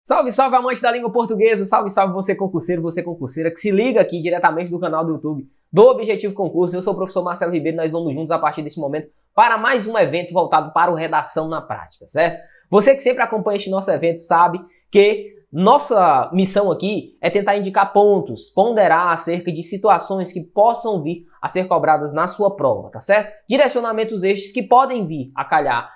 Salve, salve, amante da língua portuguesa, salve, salve você concurseira, que se liga aqui diretamente do canal do YouTube do Objetivo Concurso. Eu sou o professor Marcelo Ribeiro, nós vamos juntos a partir desse momento para mais um evento voltado para o Redação na Prática, certo? Você que sempre acompanha este nosso evento sabe que nossa missão aqui é tentar indicar pontos, ponderar acerca de situações que possam vir a ser cobradas na sua prova, tá certo? Direcionamentos estes que podem vir a calhar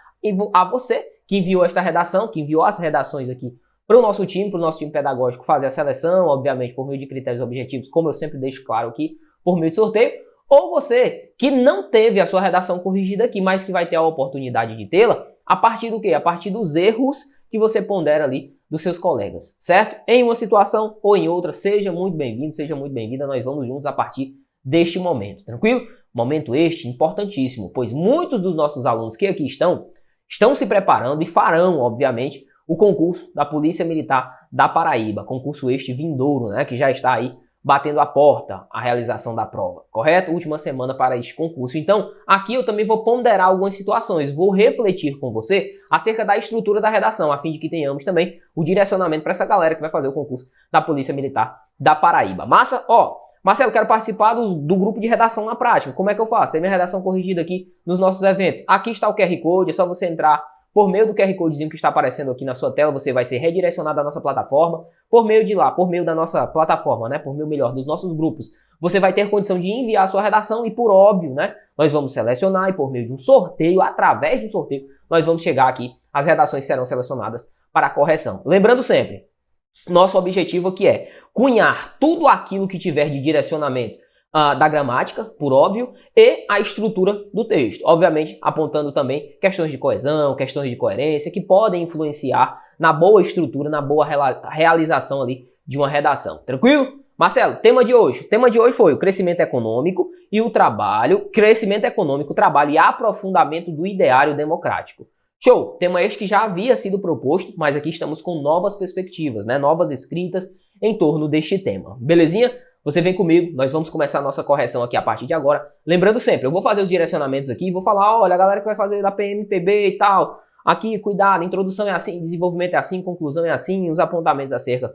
a você que enviou esta redação, que enviou as redações aqui para o nosso time pedagógico fazer a seleção, obviamente por meio de critérios objetivos, como eu sempre deixo claro aqui, por meio de sorteio, ou você que não teve a sua redação corrigida aqui, mas que vai ter a oportunidade de tê-la, a partir do quê? A partir dos erros que você pondera ali dos seus colegas, certo? Em uma situação ou em outra, seja muito bem-vindo, seja muito bem-vinda, nós vamos juntos a partir deste momento, tranquilo? Momento este importantíssimo, pois muitos dos nossos alunos que aqui estão se preparando e farão, obviamente, o concurso da Polícia Militar da Paraíba, concurso este vindouro, né, que já está aí batendo a porta a realização da prova, correto? Última semana para este concurso. Então, aqui eu também vou ponderar algumas situações, vou refletir com você acerca da estrutura da redação, a fim de que tenhamos também o direcionamento para essa galera que vai fazer o concurso da Polícia Militar da Paraíba. Massa? Ó, Marcelo, quero participar do grupo de redação na prática. Como é que eu faço? Tem minha redação corrigida aqui nos nossos eventos. Aqui está o QR Code, é só você entrar por meio do QR Codezinho que está aparecendo aqui na sua tela, você vai ser redirecionado à nossa plataforma. Por meio de lá, por meio da nossa plataforma, né? Por meio melhor dos nossos grupos, você vai ter condição de enviar a sua redação e, por óbvio, né? Nós vamos selecionar e por meio de um sorteio, através de um sorteio, nós vamos chegar aqui, as redações serão selecionadas para a correção. Lembrando sempre, nosso objetivo aqui é cunhar tudo aquilo que tiver de direcionamento da gramática, por óbvio, e a estrutura do texto. Obviamente, apontando também questões de coesão, questões de coerência, que podem influenciar na boa estrutura, na boa realização ali de uma redação. Tranquilo? Marcelo, tema de hoje. O tema de hoje foi o crescimento econômico e o trabalho, trabalho e aprofundamento do ideário democrático. Show! Tema este que já havia sido proposto, mas aqui estamos com novas perspectivas, né? Novas escritas em torno deste tema. Belezinha? Você vem comigo, nós vamos começar a nossa correção aqui a partir de agora. Lembrando sempre, eu vou fazer os direcionamentos aqui e vou falar, olha, a galera que vai fazer da PMPB e tal, aqui, cuidado, introdução é assim, desenvolvimento é assim, conclusão é assim, os apontamentos acerca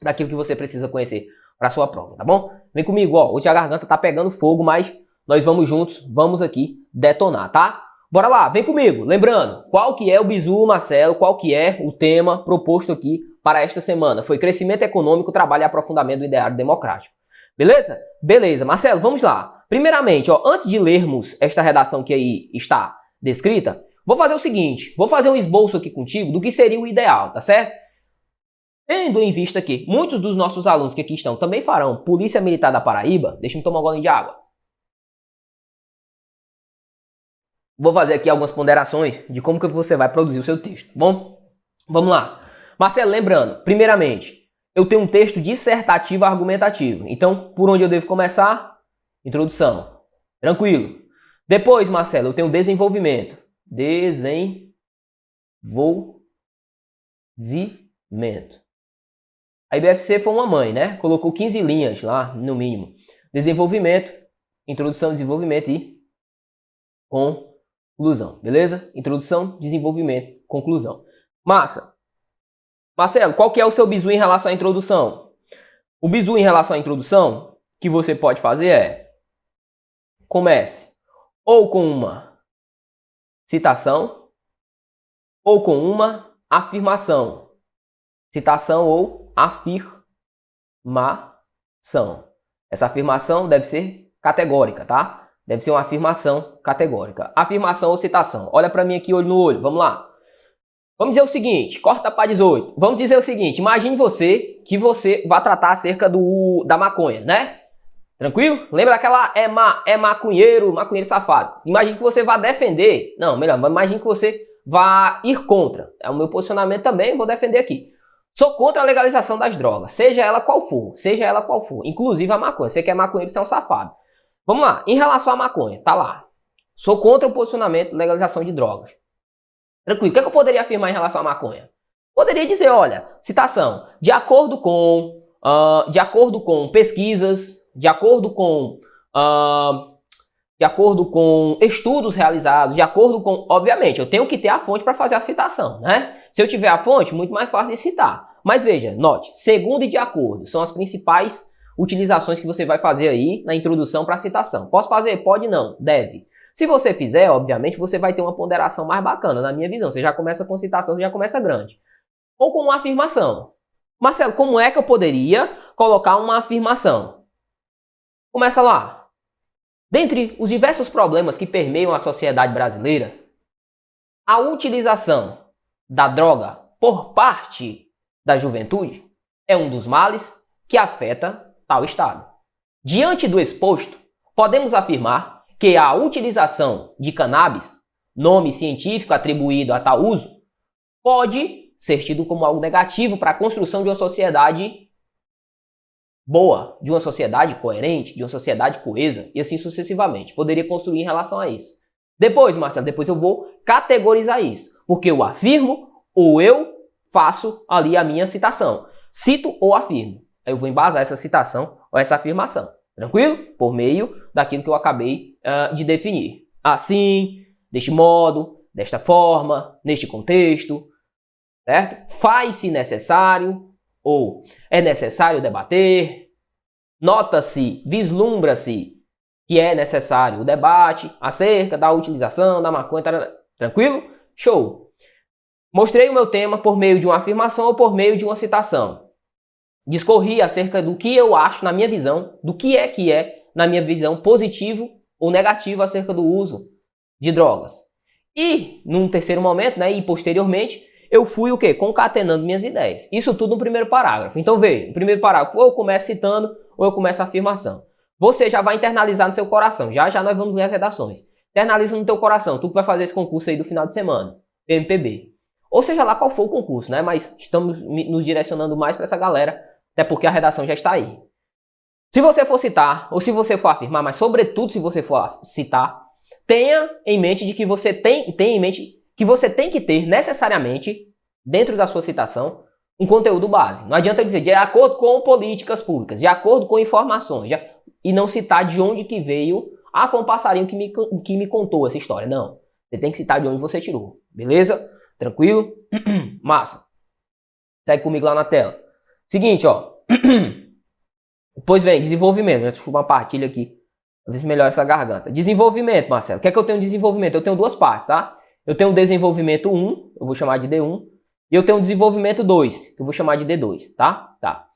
daquilo que você precisa conhecer para a sua prova, tá bom? Vem comigo, ó, hoje a garganta tá pegando fogo, mas nós vamos juntos, vamos aqui detonar, tá? Bora lá, vem comigo. Lembrando, qual que é o bizu, Marcelo, qual que é o tema proposto aqui para esta semana? Foi crescimento econômico, trabalho e aprofundamento do ideário democrático. Beleza? Beleza. Marcelo, vamos lá. Primeiramente, ó, antes de lermos esta redação que aí está descrita, vou fazer o seguinte, vou fazer um esboço aqui contigo do que seria o ideal, tá certo? Tendo em vista que muitos dos nossos alunos que aqui estão também farão Polícia Militar da Paraíba, deixa eu tomar um golinho de água. Vou fazer aqui algumas ponderações de como que você vai produzir o seu texto, tá bom? Vamos lá. Marcelo, lembrando, primeiramente, eu tenho um texto dissertativo argumentativo. Então, por onde eu devo começar? Introdução. Tranquilo. Depois, Marcelo, eu tenho desenvolvimento. Desenvolvimento. A IBFC foi uma mãe, né? Colocou 15 linhas lá, no mínimo. Desenvolvimento, introdução, desenvolvimento e conclusão, beleza? Introdução, desenvolvimento, conclusão. Massa. Marcelo, qual que é o seu bizu em relação à introdução? O bizu em relação à introdução que você pode fazer é comece ou com uma citação ou com uma afirmação. Citação ou afirmação. Essa afirmação deve ser categórica, tá? Deve ser uma afirmação categórica. Afirmação ou citação. Olha para mim aqui olho no olho, vamos lá. Vamos dizer o seguinte, corta para 18. Vamos dizer o seguinte, imagine que você vai tratar acerca da maconha, né? Tranquilo? Lembra daquela maconheiro safado. Imagine que você vai defender, não, melhor, imagine que você vai ir contra. É o meu posicionamento também, vou defender aqui. Sou contra a legalização das drogas, seja ela qual for, inclusive a maconha. Você que é maconheiro, você é um safado. Vamos lá, em relação à maconha, tá lá. Sou contra o posicionamento de legalização de drogas. Tranquilo, o que eu poderia afirmar em relação à maconha? Poderia dizer, olha, citação, de acordo com pesquisas, de acordo com estudos realizados, de acordo com... Obviamente, eu tenho que ter a fonte para fazer a citação, né? Se eu tiver a fonte, muito mais fácil de citar. Mas veja, note, segundo e de acordo são as principais utilizações que você vai fazer aí na introdução para a citação. Posso fazer? Pode não, deve. Se você fizer, obviamente, você vai ter uma ponderação mais bacana, na minha visão. Você já começa com citação, você já começa grande. Ou com uma afirmação. Marcelo, como é que eu poderia colocar uma afirmação? Começa lá. Dentre os diversos problemas que permeiam a sociedade brasileira, a utilização da droga por parte da juventude é um dos males que afeta tal estado. Diante do exposto, podemos afirmar que a utilização de cannabis, nome científico atribuído a tal uso, pode ser tido como algo negativo para a construção de uma sociedade boa, de uma sociedade coerente, de uma sociedade coesa e assim sucessivamente. Poderia construir em relação a isso. Depois, Marcelo, depois eu vou categorizar isso, porque eu afirmo ou eu faço ali a minha citação. Cito ou afirmo. Aí eu vou embasar essa citação ou essa afirmação. Tranquilo? Por meio daquilo que eu acabei de definir. Assim, deste modo, desta forma, neste contexto, certo? Faz-se necessário ou é necessário debater. Nota-se, vislumbra-se que é necessário o debate acerca da utilização da maconha. Tranquilo? Show! Mostrei o meu tema por meio de uma afirmação ou por meio de uma citação. Discorri acerca do que eu acho, na minha visão, do que é, na minha visão, positivo ou negativo acerca do uso de drogas. E, num terceiro momento, né, e posteriormente, eu fui o quê? Concatenando minhas ideias. Isso tudo no primeiro parágrafo. Então, veja, no primeiro parágrafo, ou eu começo citando, ou eu começo a afirmação. Você já vai internalizar no seu coração. Já nós vamos ler as redações. Internaliza no teu coração. Tu que vai fazer esse concurso aí do final de semana. PMPB. Ou seja lá qual for o concurso, né? Mas estamos nos direcionando mais para essa galera, até porque a redação já está aí. Se você for citar, ou se você for afirmar, mas sobretudo se você for citar, tenha em mente de que você tem que ter necessariamente, dentro da sua citação, um conteúdo base. Não adianta dizer de acordo com políticas públicas, de acordo com informações, e não citar de onde que veio. Ah, foi um passarinho que me contou essa história. Não. Você tem que citar de onde você tirou. Beleza? Tranquilo? Massa. Segue comigo lá na tela. Seguinte, ó. Depois vem desenvolvimento. Deixa eu uma partilha aqui. Pra ver se melhora essa garganta. Desenvolvimento, Marcelo. O que é que eu tenho de desenvolvimento? Eu tenho duas partes, tá? Eu tenho o desenvolvimento 1, eu vou chamar de D1. E eu tenho o desenvolvimento 2, que eu vou chamar de D2, tá? Tá.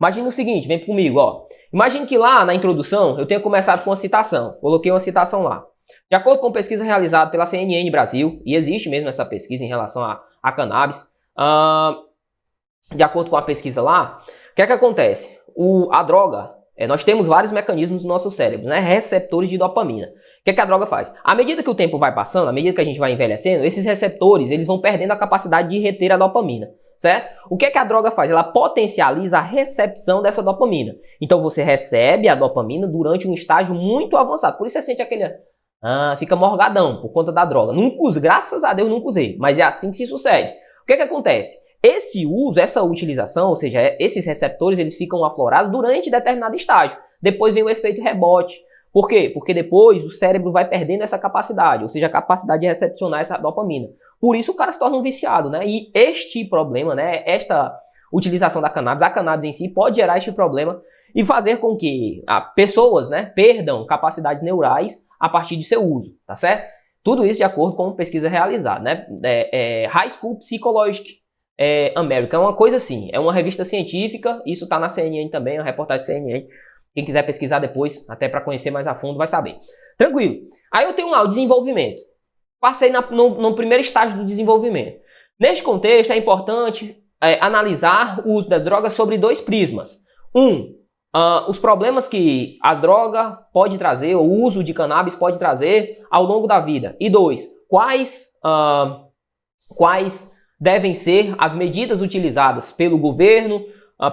Imagina o seguinte, vem comigo, ó. Imagine que lá na introdução eu tenha começado com uma citação. Coloquei uma citação lá. De acordo com pesquisa realizada pela CNN Brasil, e existe mesmo essa pesquisa em relação a cannabis, de acordo com a pesquisa lá, o que é que acontece? A droga, nós temos vários mecanismos no nosso cérebro, né? Receptores de dopamina. O que é que a droga faz? À medida que o tempo vai passando, à medida que a gente vai envelhecendo, esses receptores eles vão perdendo a capacidade de reter a dopamina, certo? O que é que a droga faz? Ela potencializa a recepção dessa dopamina. Então você recebe a dopamina durante um estágio muito avançado. Por isso você sente aquele... fica morgadão por conta da droga. Nunca usei, graças a Deus nunca usei, mas é assim que se sucede. O que é que acontece? Esse uso, essa utilização, ou seja, esses receptores, eles ficam aflorados durante determinado estágio. Depois vem o efeito rebote. Por quê? Porque depois o cérebro vai perdendo essa capacidade, ou seja, a capacidade de recepcionar essa dopamina. Por isso o cara se torna um viciado, né? E este problema, né, esta utilização da cannabis, a cannabis em si, pode gerar este problema e fazer com que pessoas, né, perdam capacidades neurais a partir de seu uso, tá certo? Tudo isso de acordo com pesquisa realizada, né? High School Psychological American, é uma coisa assim, é uma revista científica, isso tá na CNN também, uma reportagem CNN. Quem quiser pesquisar depois, até para conhecer mais a fundo, vai saber. Tranquilo. Aí eu tenho lá o desenvolvimento. Passei no primeiro estágio do desenvolvimento. Neste contexto, é importante analisar o uso das drogas sobre dois prismas. Os problemas que a droga pode trazer, ou o uso de cannabis pode trazer ao longo da vida. E dois, quais devem ser as medidas utilizadas pelo governo,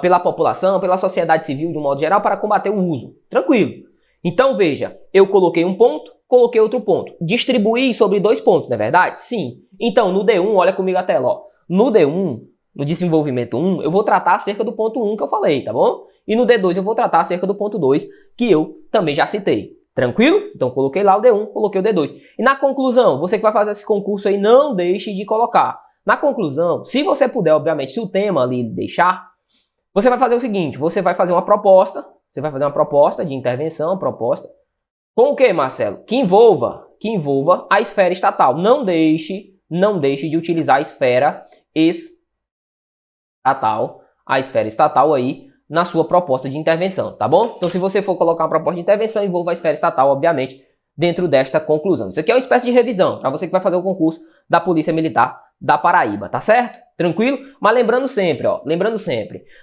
pela população, pela sociedade civil de um modo geral para combater o uso. Tranquilo. Então veja, eu coloquei um ponto, coloquei outro ponto. Distribuí sobre dois pontos, não é verdade? Sim. Então no D1, olha comigo a tela, ó. No D1, no desenvolvimento 1, eu vou tratar acerca do ponto 1 que eu falei, tá bom? E no D2 eu vou tratar acerca do ponto 2, que eu também já citei. Tranquilo? Então coloquei lá o D1, coloquei o D2. E na conclusão, você que vai fazer esse concurso aí, não deixe de colocar. Na conclusão, se você puder, obviamente, se o tema ali deixar, você vai fazer o seguinte, você vai fazer uma proposta, de intervenção, proposta, com o que, Marcelo? Que envolva a esfera estatal. Não deixe de utilizar a esfera estatal aí na sua proposta de intervenção, tá bom? Então, se você for colocar uma proposta de intervenção, envolva a esfera estatal, obviamente, dentro desta conclusão. Isso aqui é uma espécie de revisão, para você que vai fazer o concurso da Polícia Militar da Paraíba, tá certo? Tranquilo? Mas lembrando sempre,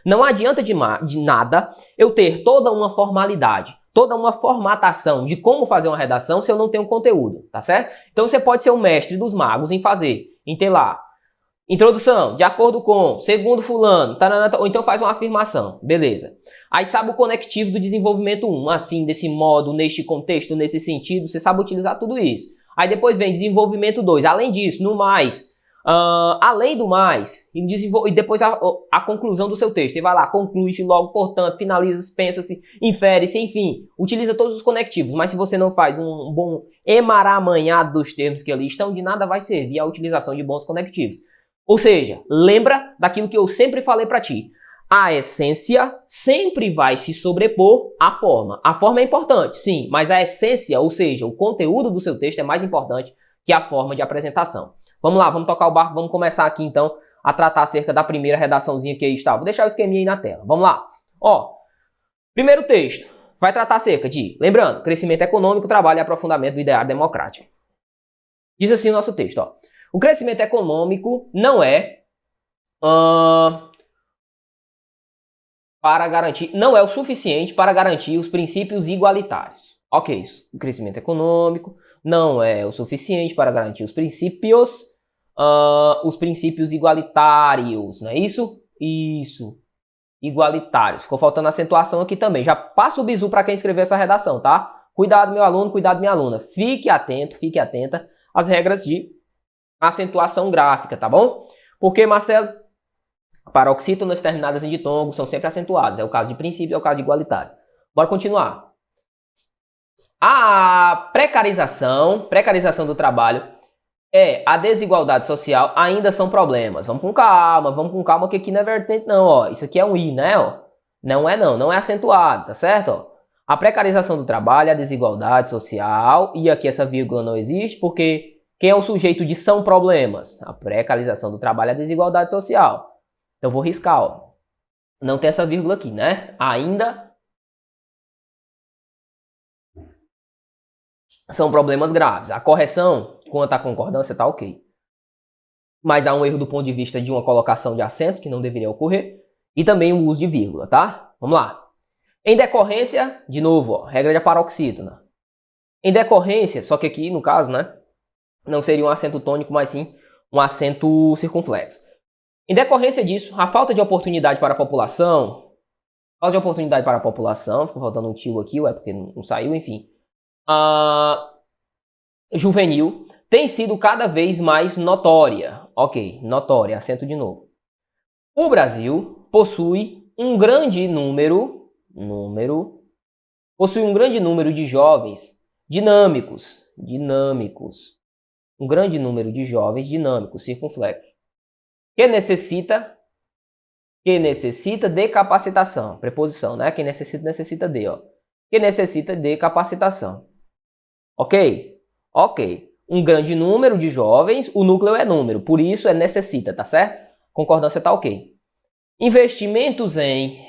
não adianta de nada eu ter toda uma formalidade, toda uma formatação de como fazer uma redação se eu não tenho conteúdo, tá certo? Então você pode ser o mestre dos magos em ter lá, introdução, de acordo com, segundo fulano, taranata, ou então faz uma afirmação, beleza. Aí sabe o conectivo do desenvolvimento 1, assim, desse modo, neste contexto, nesse sentido, você sabe utilizar tudo isso. Aí depois vem desenvolvimento 2, além disso, no mais, além do mais, e depois a conclusão do seu texto. Você vai lá, conclui-se logo, portanto, finaliza-se, pensa-se, infere-se, enfim, utiliza todos os conectivos. Mas se você não faz um bom emaranhado dos termos que ali estão, de nada vai servir a utilização de bons conectivos. Ou seja, lembra daquilo que eu sempre falei para ti. A essência sempre vai se sobrepor à forma. A forma é importante, sim, mas a essência, ou seja, o conteúdo do seu texto é mais importante que a forma de apresentação. Vamos lá, vamos tocar o barco, vamos começar aqui então a tratar acerca da primeira redaçãozinha que aí está. Vou deixar o esqueminha aí na tela. Vamos lá. Ó, primeiro texto vai tratar acerca de, lembrando, crescimento econômico, trabalho e aprofundamento do ideário democrático. Diz assim o nosso texto, ó. O crescimento econômico não é não é o suficiente para garantir os princípios igualitários. Ok, isso. O crescimento econômico não é o suficiente para garantir os princípios igualitários, não é isso? Isso. Igualitários. Ficou faltando acentuação aqui também. Já passa o bizu para quem escreveu essa redação, tá? Cuidado, meu aluno, cuidado, minha aluna. Fique atenta às regras de acentuação gráfica, tá bom? Porque, Marcelo, paroxítonas terminadas em ditongo são sempre acentuadas. É o caso de princípio, é o caso de igualitário. Bora continuar. A precarização do trabalho a desigualdade social ainda são problemas. Vamos com calma, que aqui não é vertente não, ó. Isso aqui é um I, né, ó? Não é acentuado, tá certo, ó? A precarização do trabalho, a desigualdade social, e aqui essa vírgula não existe, porque quem é o sujeito de são problemas? A precarização do trabalho, a desigualdade social. Então vou riscar, ó. Não tem essa vírgula aqui, né? Ainda são problemas graves. A correção quanto à concordância tá ok. Mas há um erro do ponto de vista de uma colocação de acento, que não deveria ocorrer, e também o uso de vírgula, tá? Vamos lá. Em decorrência, de novo, ó, regra de paroxítona. Em decorrência, só que aqui, no caso, né, não seria um acento tônico, mas sim um acento circunflexo. Em decorrência disso, a falta de oportunidade para a população, ficou faltando um tio aqui, ué, porque não saiu, enfim. Juvenil tem sido cada vez mais notória. Ok, notória, acento de novo. O Brasil possui um grande número de jovens dinâmicos. Um grande número de jovens dinâmicos, circunflexo. Que necessita de capacitação. Preposição, né? Quem necessita de, ó. Que necessita de capacitação. Ok? Ok. Um grande número de jovens, o núcleo é número, por isso é necessita, tá certo? Concordância tá ok. Investimentos em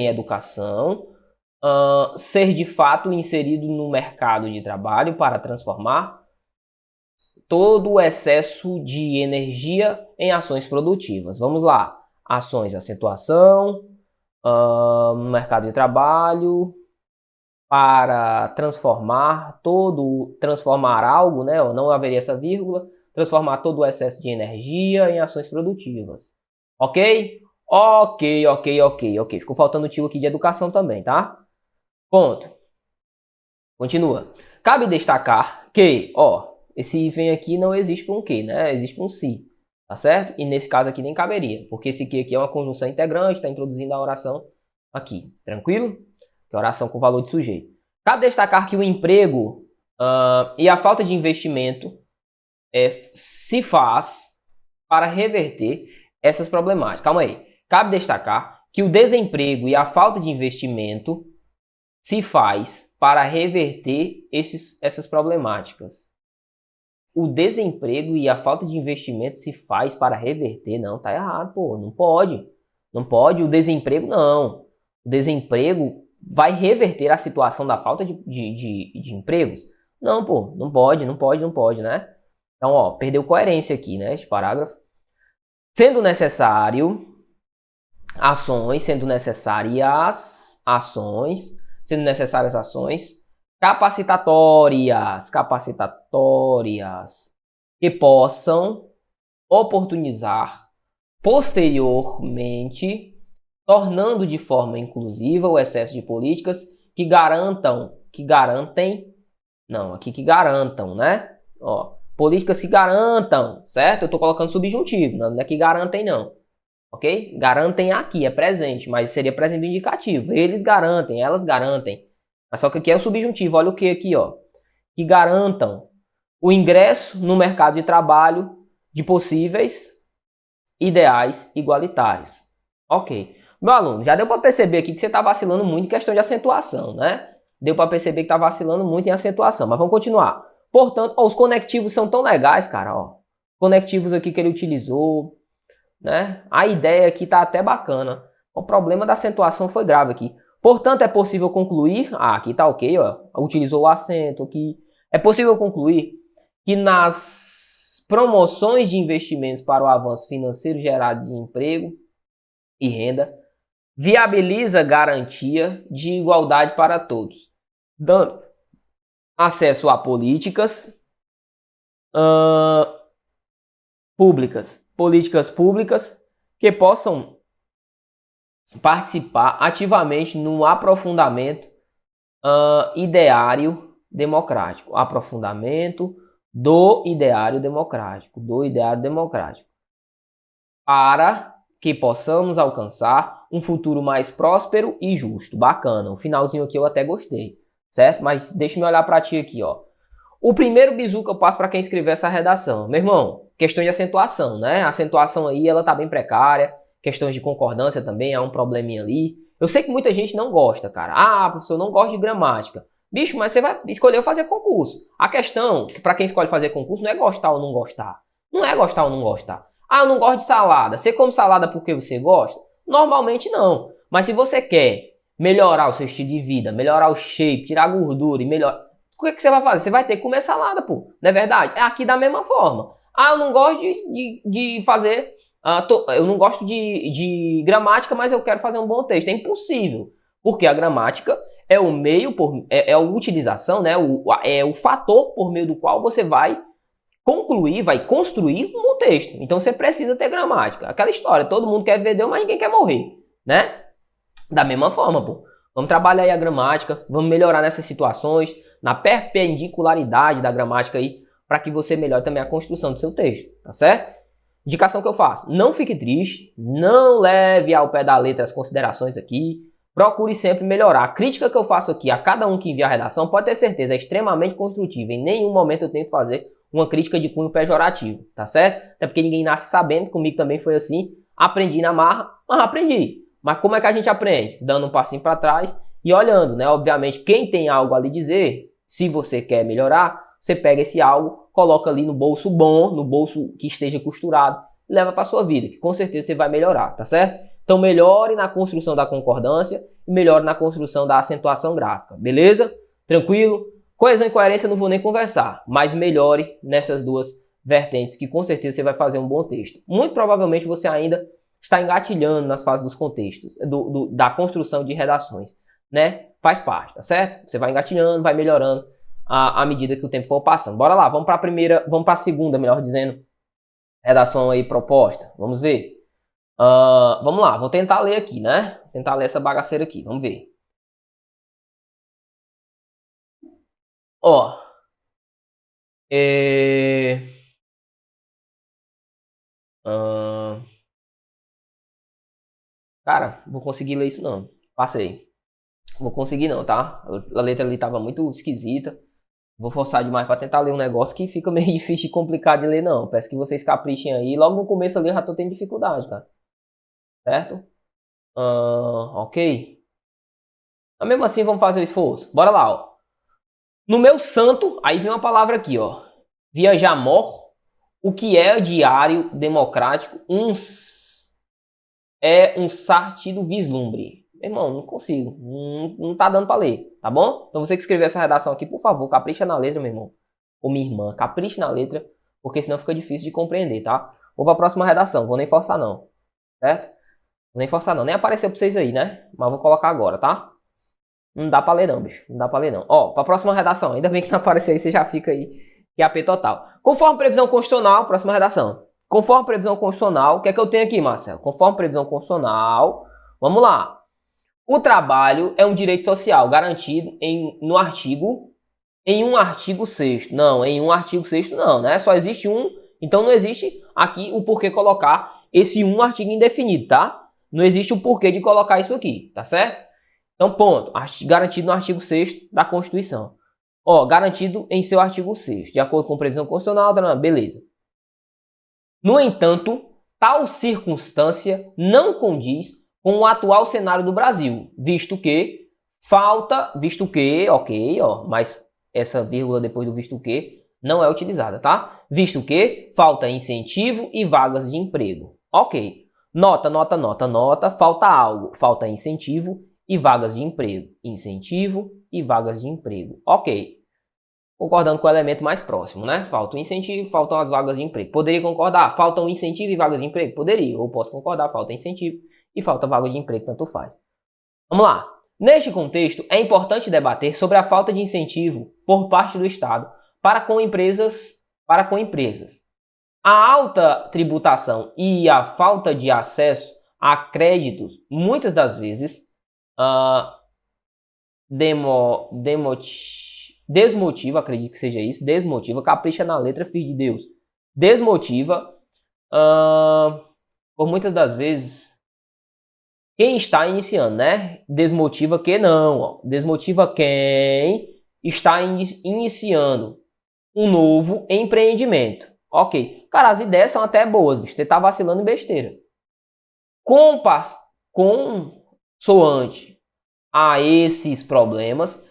educação, ser de fato inserido no mercado de trabalho para transformar todo o excesso de energia em ações produtivas. Vamos lá. Ações de acentuação, no mercado de trabalho, para transformar algo, né? Não haveria essa vírgula, transformar todo o excesso de energia em ações produtivas. Ok? Ok. Ficou faltando o tio aqui de educação também, tá? Ponto. Continua. Cabe destacar que, ó, esse vem aqui não existe para um que, né? Existe para um se. tá certo? E nesse caso aqui nem caberia, porque esse que aqui é uma conjunção integrante, está introduzindo a oração aqui, tranquilo? Que é a oração com valor de sujeito. Cabe destacar que o emprego e a falta de investimento se faz para reverter essas problemáticas. Calma aí. Cabe destacar que o desemprego e a falta de investimento se faz para reverter essas problemáticas. O desemprego e a falta de investimento se faz para reverter. Não, tá errado, pô. Não pode. Não pode. O desemprego, não. O desemprego vai reverter a situação da falta de empregos? Não, pô. Não pode, não pode, não pode, né? Então, ó, perdeu coerência aqui, né? Este parágrafo. Sendo necessário ações, sendo necessárias ações capacitatórias que possam oportunizar posteriormente, tornando de forma inclusiva o excesso de políticas que garantam, né? Ó, políticas que garantam, certo? Eu tô colocando subjuntivo, não é que garantem não. Ok? Garantem aqui, é presente, mas seria presente indicativo. Eles garantem, elas garantem. Mas só que aqui é o subjuntivo. Olha o que aqui, ó. Que garantam o ingresso no mercado de trabalho de possíveis ideais igualitários. Ok. Meu aluno, já deu para perceber aqui que você está vacilando muito em questão de acentuação, né? Deu para perceber que está vacilando muito em acentuação, mas vamos continuar. Portanto, ó, os conectivos são tão legais, cara, ó. Conectivos aqui que ele utilizou, né? A ideia aqui tá até bacana. O problema da acentuação foi grave aqui. Portanto, é possível concluir... Ah, aqui tá ok, ó. Utilizou o acento aqui. É possível concluir que nas promoções de investimentos para o avanço financeiro gerado de emprego e renda, viabiliza garantia de igualdade para todos, dando acesso a políticas públicas que possam participar ativamente no aprofundamento ideário democrático. Aprofundamento do ideário democrático. Para que possamos alcançar um futuro mais próspero e justo. Bacana. O finalzinho aqui eu até gostei, certo? Mas deixa eu olhar para ti aqui, ó. O primeiro bizu que eu passo para quem escrever essa redação. Meu irmão, questão de acentuação, né? A acentuação aí, ela tá bem precária. Questões de concordância também, há um probleminha ali. Eu sei que muita gente não gosta, cara. Ah, professor, não gosta de gramática. Bicho, mas você vai escolher fazer concurso. A questão, que para quem escolhe fazer concurso, não é gostar ou não gostar. Não é gostar ou não gostar. Ah, eu não gosto de salada. Você come salada porque você gosta? Normalmente não. Mas se você quer melhorar o seu estilo de vida, melhorar o shape, tirar gordura e melhorar... O que você vai fazer? Você vai ter que comer salada, pô. Não é verdade? É aqui da mesma forma. Ah, eu não gosto de fazer... eu não gosto de gramática, mas eu quero fazer um bom texto. É impossível. Porque a gramática é o meio, é a utilização, né? É o fator por meio do qual você vai concluir, vai construir um bom texto. Então você precisa ter gramática. Aquela história, todo mundo quer ver Deus, mas ninguém quer morrer, né? Da mesma forma, pô. Vamos trabalhar aí a gramática, vamos melhorar nessas situações, na perpendicularidade da gramática aí, para que você melhore também a construção do seu texto, tá certo? Indicação que eu faço, não fique triste, não leve ao pé da letra as considerações aqui, procure sempre melhorar. A crítica que eu faço aqui a cada um que envia a redação, pode ter certeza, é extremamente construtiva. Em nenhum momento eu tenho que fazer uma crítica de cunho pejorativo, tá certo? Até porque ninguém nasce sabendo, comigo também foi assim, aprendi na marra, mas aprendi. Mas como é que a gente aprende? Dando um passinho para trás e olhando, né? Obviamente, quem tem algo a lhe dizer, se você quer melhorar, você pega esse algo, coloca ali no bolso bom, no bolso que esteja costurado, e leva para sua vida, que com certeza você vai melhorar, tá certo? Então melhore na construção da concordância e melhore na construção da acentuação gráfica, beleza? Tranquilo? Coesão e coerência eu não vou nem conversar, mas melhore nessas duas vertentes, que com certeza você vai fazer um bom texto. Muito provavelmente você ainda está engatilhando nas fases dos contextos, da construção de redações, né? Faz parte, tá certo? Você vai engatilhando, vai melhorando à medida que o tempo for passando. Bora lá, vamos para a primeira, vamos para a segunda, melhor dizendo, redação aí proposta. Vamos ver. Vamos lá, vou tentar ler aqui, né? Vou tentar ler essa bagaceira aqui, vamos ver. Ó, Ahn, Cara, vou conseguir ler isso não. Passei. Vou conseguir não, tá? A letra ali tava muito esquisita. Vou forçar demais pra tentar ler um negócio que fica meio difícil e complicado de ler, não. Peço que vocês caprichem aí. Logo no começo ali eu já tô tendo dificuldade, cara. Certo? Ok. Mas mesmo assim, vamos fazer o esforço. Bora lá, ó. No meu santo, aí vem uma palavra aqui, ó. Viajamor, o que é diário democrático, é um sartido vislumbre. Meu irmão, não consigo. Não tá dando pra ler, tá bom? Então você que escreveu essa redação aqui, por favor, capricha na letra, meu irmão. Ou minha irmã, capricha na letra, porque senão fica difícil de compreender, tá? Vou pra próxima redação, vou nem forçar não, certo? Vou nem forçar não, nem apareceu pra vocês aí, né? Mas vou colocar agora, tá? Não dá pra ler não, bicho. Não dá pra ler não. Ó, pra próxima redação. Ainda bem que não apareceu aí, você já fica aí. Que é AP total. Conforme previsão constitucional, próxima redação. Conforme previsão constitucional, o que é que eu tenho aqui, Marcelo? Conforme previsão constitucional, vamos lá. O trabalho é um direito social garantido em um artigo 6º. Não, em um artigo 6º não, né? Só existe um, então não existe aqui o porquê colocar esse um artigo indefinido, tá? Não existe o porquê de colocar isso aqui, tá certo? Então, ponto. Garantido no artigo 6º da Constituição. Ó, garantido em seu artigo 6º, de acordo com previsão constitucional, beleza. No entanto, tal circunstância não condiz com o atual cenário do Brasil, visto que, ok, ó, mas essa vírgula depois do visto que não é utilizada, tá? Visto que falta incentivo e vagas de emprego. Ok. Nota, falta algo, falta incentivo e vagas de emprego. Incentivo e vagas de emprego. Ok. Concordando com o elemento mais próximo, né? Falta o incentivo, faltam as vagas de emprego. Poderia concordar, faltam incentivo e vagas de emprego? Poderia. Ou posso concordar, falta incentivo e falta vaga de emprego, tanto faz. Vamos lá. Neste contexto, é importante debater sobre a falta de incentivo por parte do Estado para com empresas. A alta tributação e a falta de acesso a créditos, muitas das vezes, desmotiva, acredito que seja isso, desmotiva, capricha na letra, filho de Deus, desmotiva, por muitas das vezes, quem está iniciando, né? Desmotiva que não, ó. Desmotiva quem está iniciando um novo empreendimento. Ok. Cara, as ideias são até boas, bicho. Você tá vacilando em besteira. Consoante a esses problemas,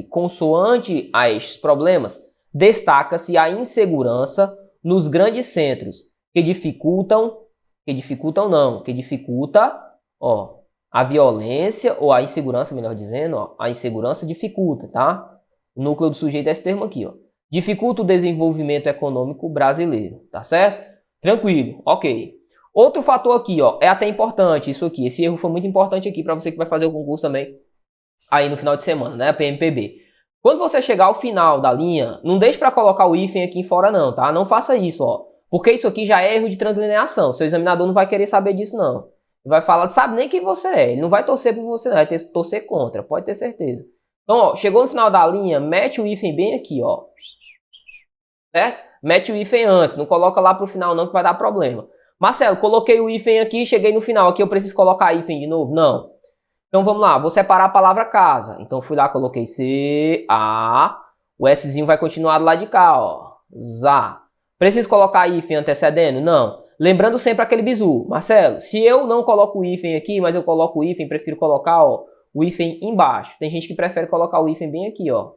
consoante a estes problemas, destaca-se a insegurança nos grandes centros, que dificulta, ó, a violência, ou a insegurança, melhor dizendo, ó, a insegurança dificulta, tá? O núcleo do sujeito é esse termo aqui, ó. Dificulta o desenvolvimento econômico brasileiro, tá certo? Tranquilo, ok. Outro fator aqui, ó, é até importante isso aqui. Esse erro foi muito importante aqui para você que vai fazer o concurso também aí no final de semana, né? PMPB. Quando você chegar ao final da linha, não deixe para colocar o hífen aqui fora não, tá? Não faça isso, ó. Porque isso aqui já é erro de translineação. Seu examinador não vai querer saber disso, não. Ele vai falar, sabe nem quem você é. Ele não vai torcer por você, não. Vai torcer contra, pode ter certeza. Então, ó, chegou no final da linha, mete o hífen bem aqui, ó. Certo? Mete o hífen antes, não coloca lá pro final não, que vai dar problema. Marcelo, coloquei o hífen aqui, cheguei no final, aqui eu preciso colocar hífen de novo? Não. Então vamos lá, vou separar a palavra casa. Então fui lá, coloquei C, A, o Szinho vai continuar do lado de cá, ó. Zá. Preciso colocar hífen antecedendo? Não. Lembrando sempre aquele bizu. Marcelo, se eu não coloco o hífen aqui, mas eu coloco o hífen, prefiro colocar, ó, o hífen embaixo. Tem gente que prefere colocar o hífen bem aqui, ó.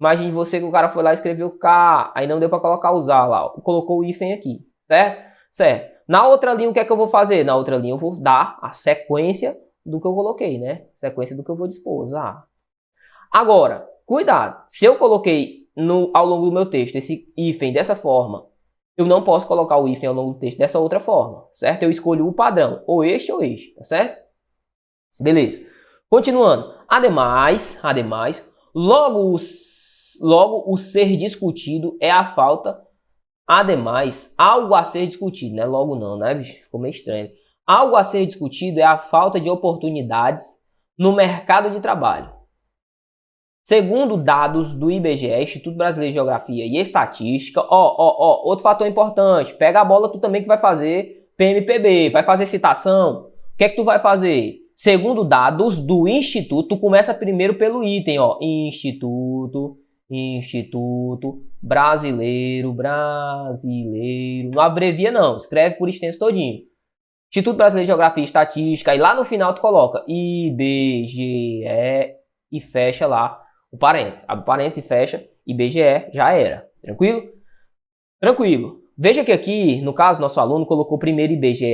Imagine você que o cara foi lá e escreveu K, aí não deu para colocar o ZA lá, ó. Colocou o hífen aqui, certo? Certo. Na outra linha, o que é que eu vou fazer? Na outra linha eu vou dar a sequência do que eu coloquei, né? Sequência do que eu vou dispor, ZA. Agora, cuidado. Se eu coloquei ao longo do meu texto esse hífen dessa forma, eu não posso colocar o hífen ao longo do texto dessa outra forma, certo? Eu escolho o padrão, ou este, tá certo? Beleza. Continuando. Ademais, logo o ser discutido é a falta. Ademais, algo a ser discutido, né? Logo não, né, bicho? Ficou meio estranho. Algo a ser discutido é a falta de oportunidades no mercado de trabalho. Segundo dados do IBGE, Instituto Brasileiro de Geografia e Estatística, outro fator importante, pega a bola tu também que vai fazer PMPB, vai fazer citação, o que é que tu vai fazer? Segundo dados do Instituto, tu começa primeiro pelo item, Instituto Brasileiro, não abrevia não, escreve por extenso todinho. Instituto Brasileiro de Geografia e Estatística, e lá no final tu coloca IBGE e fecha lá o parênteses. Abre o parênteses e fecha, IBGE, já era. Tranquilo? Tranquilo. Veja que aqui, no caso, nosso aluno colocou primeiro IBGE,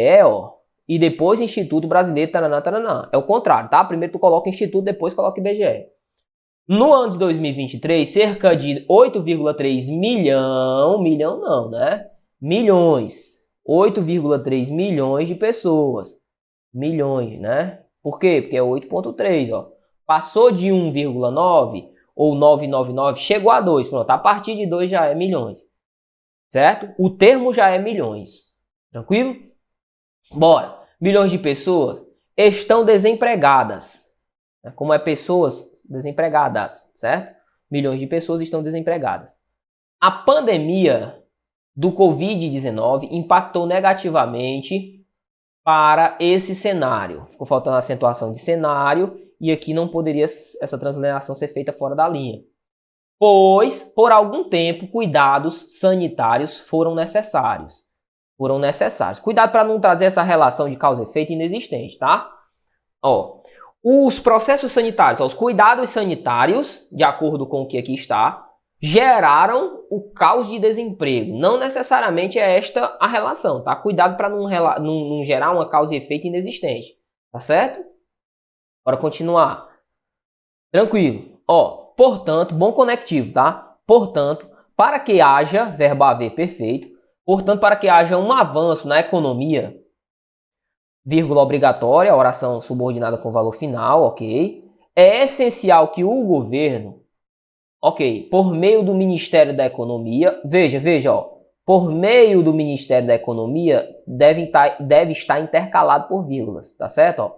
e depois Instituto Brasileiro, taranã, taranã. É o contrário, tá? Primeiro tu coloca Instituto, depois coloca IBGE. No ano de 2023, cerca de 8,3 milhões, 8,3 milhões de pessoas. Milhões, né? Por quê? Porque é 8,3, Passou de 1,9 ou 999, chegou a 2. Pronto, a partir de 2 já é milhões. Certo? O termo já é milhões. Tranquilo? Bora. Milhões de pessoas estão desempregadas. Como é pessoas desempregadas, certo? Milhões de pessoas estão desempregadas. A pandemia do Covid-19 impactou negativamente para esse cenário. Ficou faltando a acentuação de cenário e aqui não poderia essa transliteração ser feita fora da linha. Pois, por algum tempo, cuidados sanitários foram necessários. Cuidado para não trazer essa relação de causa e efeito inexistente, tá? Os processos sanitários, os cuidados sanitários, de acordo com o que aqui está, geraram o caos de desemprego. Não necessariamente é esta a relação, tá? Cuidado para não gerar uma causa e efeito inexistente, tá certo? Bora continuar. Tranquilo. Portanto, bom conectivo, tá? Portanto, para que haja, verbo haver perfeito, portanto, para que haja um avanço na economia, vírgula obrigatória, oração subordinada com valor final, ok? É essencial que o governo, por meio do Ministério da Economia, veja, por meio do Ministério da Economia deve estar intercalado por vírgulas, tá certo?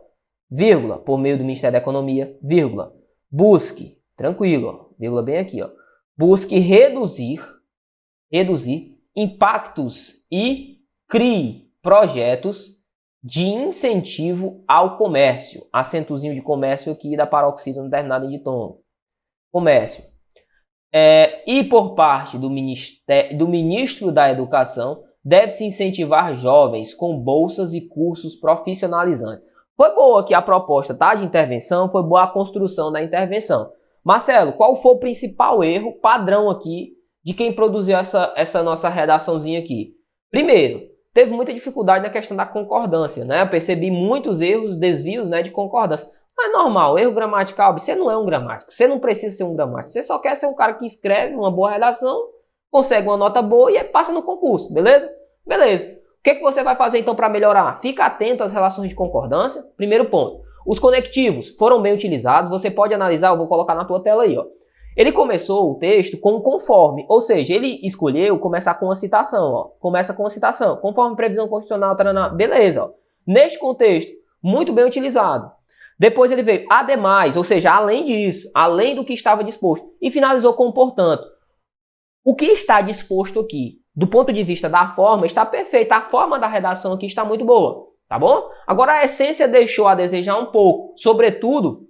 Vírgula, por meio do Ministério da Economia, vírgula, busque, tranquilo, vírgula bem aqui, busque reduzir impactos e crie projetos de incentivo ao comércio. Acentozinho de comércio aqui da paroxítona terminada de tom. Comércio. E por parte do Ministro da Educação, deve-se incentivar jovens com bolsas e cursos profissionalizantes. Foi boa aqui a proposta, tá? De intervenção, foi boa a construção da intervenção. Marcelo, qual foi o principal erro padrão aqui de quem produziu essa nossa redaçãozinha aqui? Primeiro, teve muita dificuldade na questão da concordância, né? Eu percebi muitos erros, desvios, né, de concordância. Mas normal, erro gramatical, você não é um gramático, você não precisa ser um gramático, você só quer ser um cara que escreve uma boa redação, consegue uma nota boa e passa no concurso, beleza? Beleza. O que você vai fazer então para melhorar? Fica atento às relações de concordância. Primeiro ponto. Os conectivos foram bem utilizados, você pode analisar, eu vou colocar na tua tela aí, Ele começou o texto com conforme, ou seja, ele escolheu começar com uma citação, Começa com uma citação, conforme previsão constitucional, taraná, beleza, Neste contexto, muito bem utilizado. Depois ele veio, ademais, ou seja, além disso, além do que estava disposto, e finalizou com portanto. O que está disposto aqui, do ponto de vista da forma, está perfeito. A forma da redação aqui está muito boa, tá bom? Agora a essência deixou a desejar um pouco, sobretudo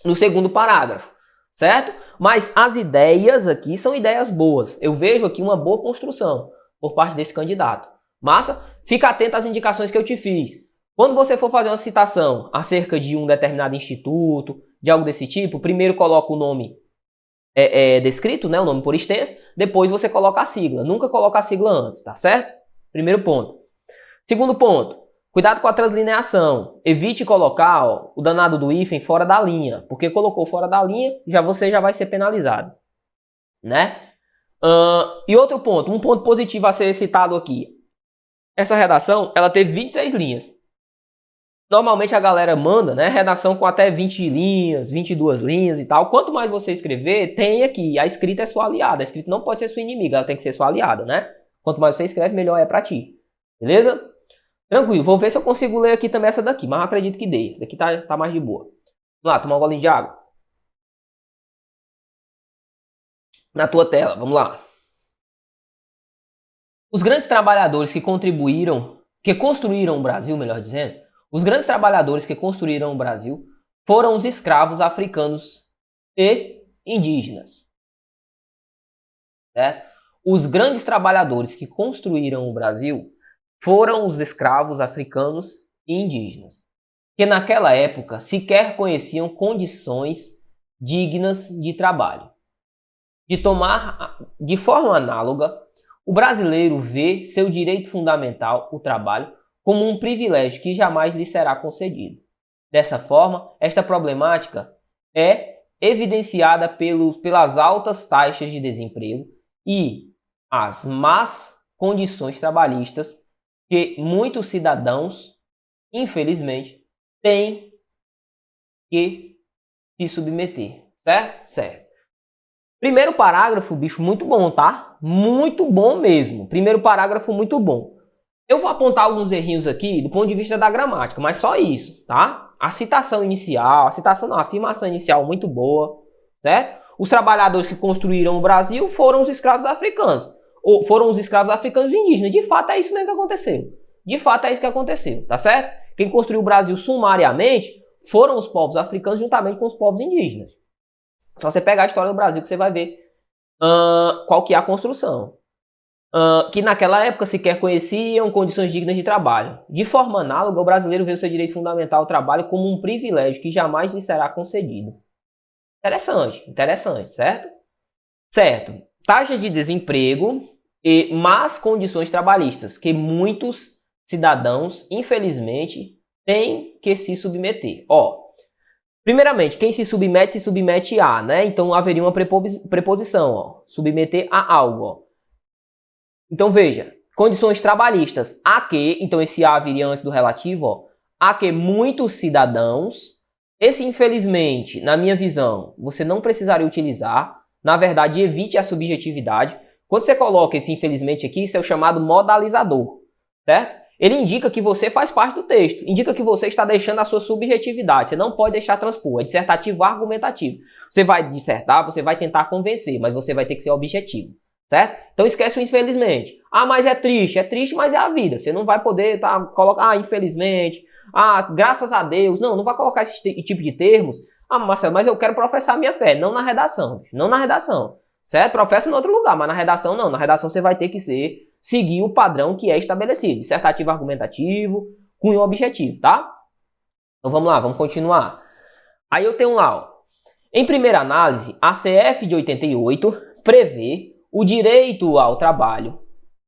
no segundo parágrafo, certo? Mas as ideias aqui são ideias boas. Eu vejo aqui uma boa construção por parte desse candidato. Massa? Fica atento às indicações que eu te fiz. Quando você for fazer uma citação acerca de um determinado instituto, de algo desse tipo, primeiro coloca o nome descrito, né, o nome por extenso, depois você coloca a sigla. Nunca coloca a sigla antes, tá certo? Primeiro ponto. Segundo ponto, cuidado com a translineação. Evite colocar o danado do hífen fora da linha, porque colocou fora da linha, você já vai ser penalizado, né? E outro ponto, um ponto positivo a ser citado aqui. Essa redação, ela teve 26 linhas. Normalmente a galera manda, né, redação com até 20 linhas, 22 linhas e tal. Quanto mais você escrever, tem aqui, a escrita é sua aliada. A escrita não pode ser sua inimiga, ela tem que ser sua aliada, né? Quanto mais você escreve, melhor é pra ti. Beleza? Tranquilo, vou ver se eu consigo ler aqui também essa daqui, mas eu acredito que dê. Essa daqui tá mais de boa. Vamos lá, tomar um golinho de água. na tua tela. Vamos lá. Os grandes trabalhadores que construíram o Brasil, melhor dizendo, os grandes trabalhadores que construíram o Brasil foram os escravos africanos e indígenas. Certo? Os grandes trabalhadores que construíram o Brasil foram os escravos africanos e indígenas, que naquela época sequer conheciam condições dignas de trabalho. De forma análoga, o brasileiro vê seu direito fundamental, o trabalho, como um privilégio que jamais lhe será concedido. Dessa forma, esta problemática é evidenciada pelas altas taxas de desemprego e as más condições trabalhistas que muitos cidadãos, infelizmente, têm que se submeter. Certo? Certo. Primeiro parágrafo, bicho, muito bom, tá? Muito bom mesmo. Primeiro parágrafo, muito bom. Eu vou apontar alguns errinhos aqui do ponto de vista da gramática, mas só isso, tá? A citação inicial, a afirmação inicial muito boa, certo? Os trabalhadores que construíram o Brasil foram os escravos africanos. Ou foram os escravos africanos indígenas. De fato, é isso mesmo que aconteceu. De fato, é isso que aconteceu, tá certo? Quem construiu o Brasil sumariamente foram os povos africanos juntamente com os povos indígenas. Só você pegar a história do Brasil que você vai ver qual que é a construção. Que naquela época sequer conheciam condições dignas de trabalho. De forma análoga, o brasileiro vê o seu direito fundamental ao trabalho como um privilégio que jamais lhe será concedido. Interessante, interessante, certo? Certo. Taxas de desemprego e más condições trabalhistas que muitos cidadãos, infelizmente, têm que se submeter. Primeiramente, quem se submete a, né? Então haveria uma preposição, submeter a algo, Então veja, condições trabalhistas, a que, então esse a viria antes do relativo, a que muitos cidadãos, esse infelizmente, na minha visão, você não precisaria utilizar, na verdade evite a subjetividade. Quando você coloca esse infelizmente aqui, isso é o chamado modalizador, certo? Ele indica que você faz parte do texto, indica que você está deixando a sua subjetividade, você não pode deixar transpor, é dissertativo argumentativo. Você vai dissertar, você vai tentar convencer, mas você vai ter que ser objetivo, certo? Então esquece o infelizmente. Mas é triste, mas é a vida. Você não vai poder colocar, infelizmente, graças a Deus. Não vai colocar esse tipo de termos. Marcelo, mas eu quero professar minha fé, não na redação, certo? Professa em outro lugar, mas na redação não. Na redação você vai ter que seguir o padrão que é estabelecido. Dissertativo argumentativo, cunho objetivo, tá? Então vamos lá, vamos continuar. Aí eu tenho lá, em primeira análise, a CF de 88 prevê o direito ao trabalho.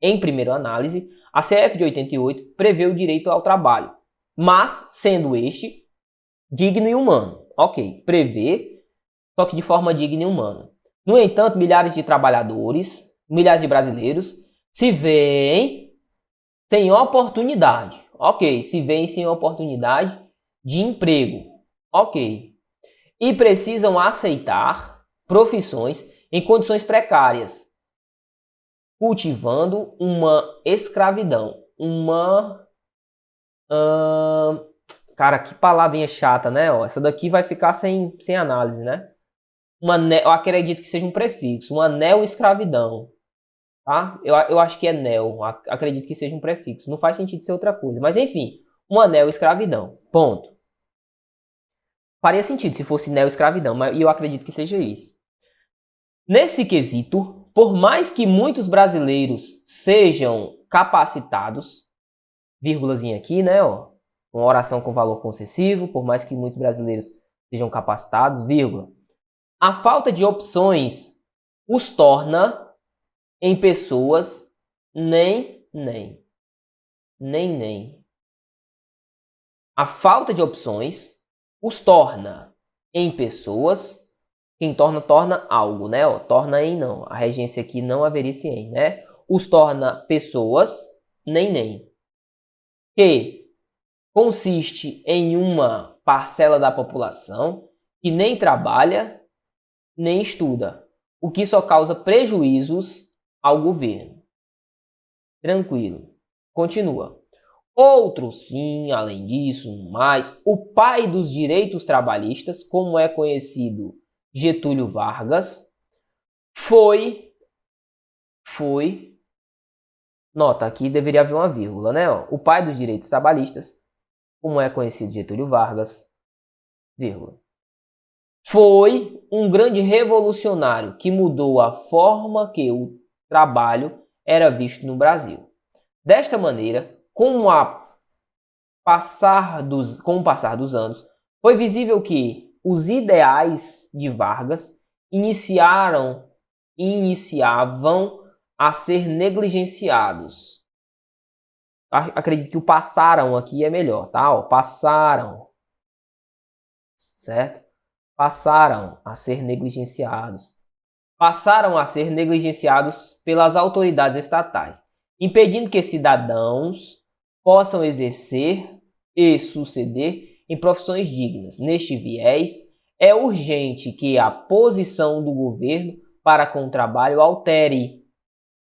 Em primeira análise, a CF de 88 prevê o direito ao trabalho, mas sendo este digno e humano. Ok, prevê, só que de forma digna e humana. No entanto, milhares de trabalhadores, milhares de brasileiros, se veem sem oportunidade. Ok, se veem sem oportunidade de emprego. Ok. E precisam aceitar profissões em condições precárias, cultivando uma escravidão. Cara, que palavrinha chata, né? Essa daqui vai ficar sem análise, né? Eu acredito que seja um prefixo, uma neo-escravidão. Tá? Eu acho que é neo, acredito que seja um prefixo. Não faz sentido ser outra coisa. Mas enfim, uma neo-escravidão. Ponto. Faria sentido se fosse neo-escravidão, mas eu acredito que seja isso. Nesse quesito, por mais que muitos brasileiros sejam capacitados, vírgulazinha aqui, né? Uma oração com valor concessivo, por mais que muitos brasileiros sejam capacitados, vírgula. A falta de opções os torna em pessoas nem. A falta de opções os torna em pessoas. Quem torna algo, né? Torna em não. A regência aqui não haveria esse em, né? Os torna pessoas nem. Que consiste em uma parcela da população que nem trabalha nem estuda, o que só causa prejuízos ao governo. Tranquilo. Continua. Outro, sim, além disso, mais, o pai dos direitos trabalhistas, como é conhecido Getúlio Vargas, foi, nota, aqui deveria haver uma vírgula, né? Ó, o pai dos direitos trabalhistas, como é conhecido Getúlio Vargas, vírgula. Foi um grande revolucionário que mudou a forma que o trabalho era visto no Brasil. Desta maneira, com o passar dos anos, foi visível que os ideais de Vargas iniciavam a ser negligenciados. Acredito que o passaram aqui é melhor, tá? Ó, passaram, certo? Passaram a ser negligenciados. Passaram a ser negligenciados pelas autoridades estatais, impedindo que cidadãos possam exercer e suceder em profissões dignas. Neste viés, é urgente que a posição do governo para com o trabalho altere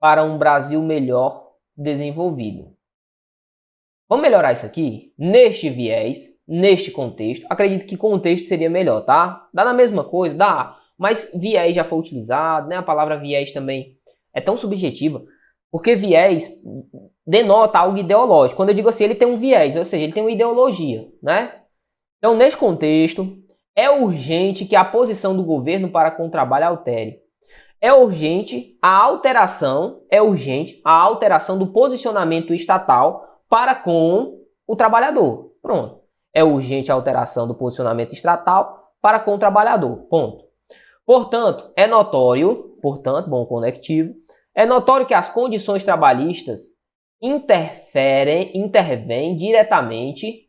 para um Brasil melhor desenvolvido. Vamos melhorar isso aqui? Neste viés, neste contexto. Acredito que contexto seria melhor, tá? Dá na mesma coisa? Dá. Mas viés já foi utilizado, né? A palavra viés também é tão subjetiva. Porque viés denota algo ideológico. Quando eu digo assim, ele tem um viés, ou seja, ele tem uma ideologia, né? Então, neste contexto, é urgente que a posição do governo para com o trabalho altere. É urgente a alteração do posicionamento estatal para com o trabalhador. Pronto. É urgente a alteração do posicionamento estatal para com o trabalhador. Ponto. Portanto, bom conectivo, é notório que as condições trabalhistas interferem diretamente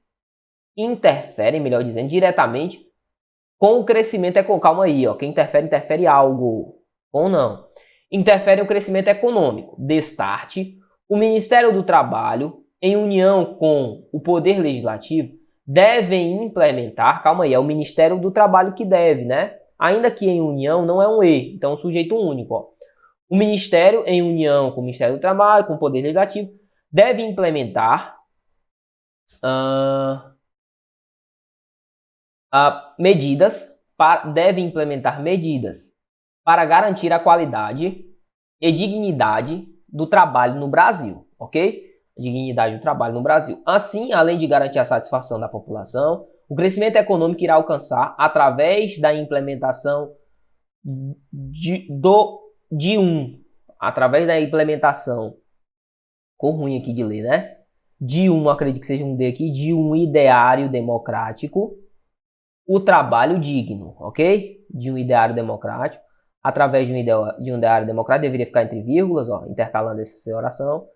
com o crescimento econômico. Calma aí, ó. Quem interfere algo. Ou não. Interfere o crescimento econômico. Destarte, o Ministério do Trabalho, em união com o Poder Legislativo, devem implementar, calma aí, é o Ministério do Trabalho que deve, né? Ainda que em união não é um E, então é um sujeito único, ó. O Ministério, em união com o Ministério do Trabalho, com o Poder Legislativo, deve implementar medidas para garantir a qualidade e dignidade do trabalho no Brasil, ok? Dignidade do trabalho no Brasil. Assim, além de garantir a satisfação da população, o crescimento econômico irá alcançar através da implementação ficou ruim aqui de ler, né? Acredito que seja um D aqui, de um ideário democrático, o trabalho digno, ok? De um ideário democrático, através de um ideário democrático, deveria ficar entre vírgulas, ó, intercalando essa oração,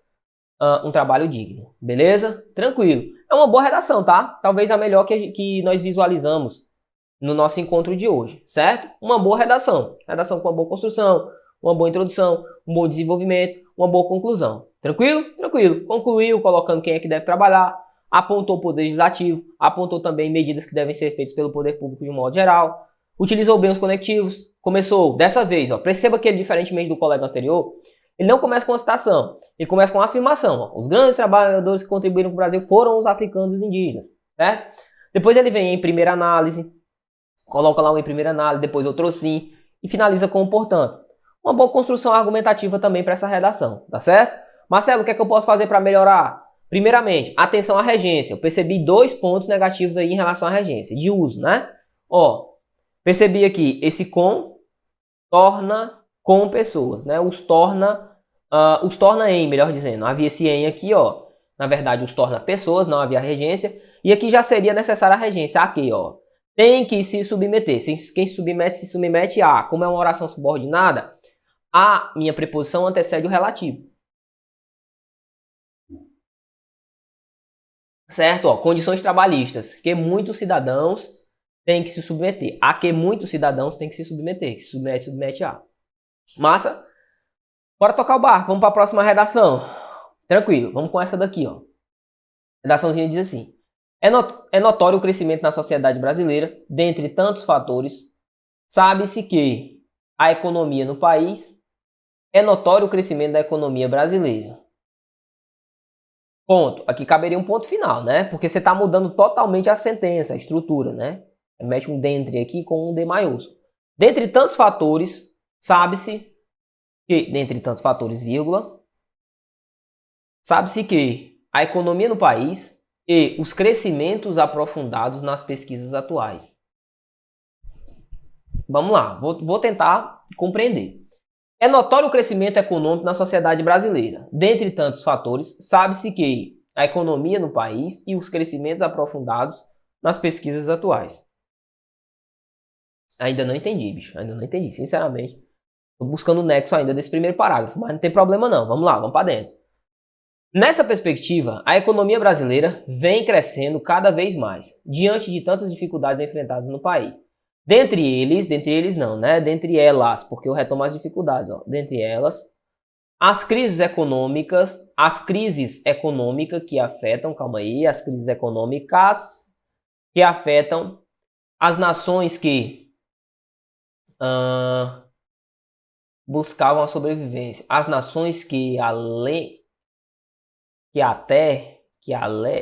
um trabalho digno, beleza? Tranquilo. É uma boa redação, tá? Talvez a melhor que nós visualizamos no nosso encontro de hoje, certo? Uma boa redação. Redação com uma boa construção, uma boa introdução, um bom desenvolvimento, uma boa conclusão. Tranquilo? Tranquilo. Concluiu colocando quem é que deve trabalhar, apontou o Poder Legislativo, apontou também medidas que devem ser feitas pelo Poder Público de um modo geral, utilizou bem os conectivos, começou dessa vez, ó, perceba que ele, diferentemente do colega anterior, ele não começa com uma citação, ele começa com uma afirmação. Ó, os grandes trabalhadores que contribuíram para o Brasil foram os africanos e os indígenas, certo? Depois ele vem em primeira análise, coloca lá um em primeira análise, depois outro sim, e finaliza com o portanto. Uma boa construção argumentativa também para essa redação, tá certo? Marcelo, o que é que eu posso fazer para melhorar? Primeiramente, atenção à regência. Eu percebi 2 pontos negativos aí em relação à regência, de uso, né? Ó, percebi aqui, esse com torna com pessoas, né? Os torna em, melhor dizendo. Havia esse em aqui, ó. Na verdade, os torna pessoas, não havia regência. E aqui já seria necessária a regência. Aqui, ó. Tem que se submeter. Quem se submete a. Como é uma oração subordinada, a minha preposição antecede o relativo. Certo? Ó, condições trabalhistas. Que muitos cidadãos têm que se submeter. A que muitos cidadãos têm que se submeter. Que se submete a. Massa? Bora tocar o barco. Vamos para a próxima redação. Tranquilo. Vamos com essa daqui, ó. A redaçãozinha diz assim. É notório o crescimento na sociedade brasileira. Dentre tantos fatores, sabe-se que a economia no país é notório o crescimento da economia brasileira. Ponto. Aqui caberia um ponto final, né? Porque você está mudando totalmente a sentença, a estrutura, né? Mete um dentre aqui com um D maiúsculo. Dentre tantos fatores, sabe-se que, dentre tantos fatores, vírgula, sabe-se que a economia no país e os crescimentos aprofundados nas pesquisas atuais. Vamos lá, vou tentar compreender. É notório o crescimento econômico na sociedade brasileira. Dentre tantos fatores, sabe-se que a economia no país e os crescimentos aprofundados nas pesquisas atuais. Ainda não entendi, bicho. Ainda não entendi, sinceramente. Tô buscando o nexo ainda desse primeiro parágrafo, mas não tem problema não. Vamos lá, vamos para dentro. Nessa perspectiva, a economia brasileira vem crescendo cada vez mais, diante de tantas dificuldades enfrentadas no país. Dentre elas, porque eu retomo as dificuldades, ó. Dentre elas, as crises econômicas que afetam, as crises econômicas que afetam as nações que buscavam a sobrevivência, as nações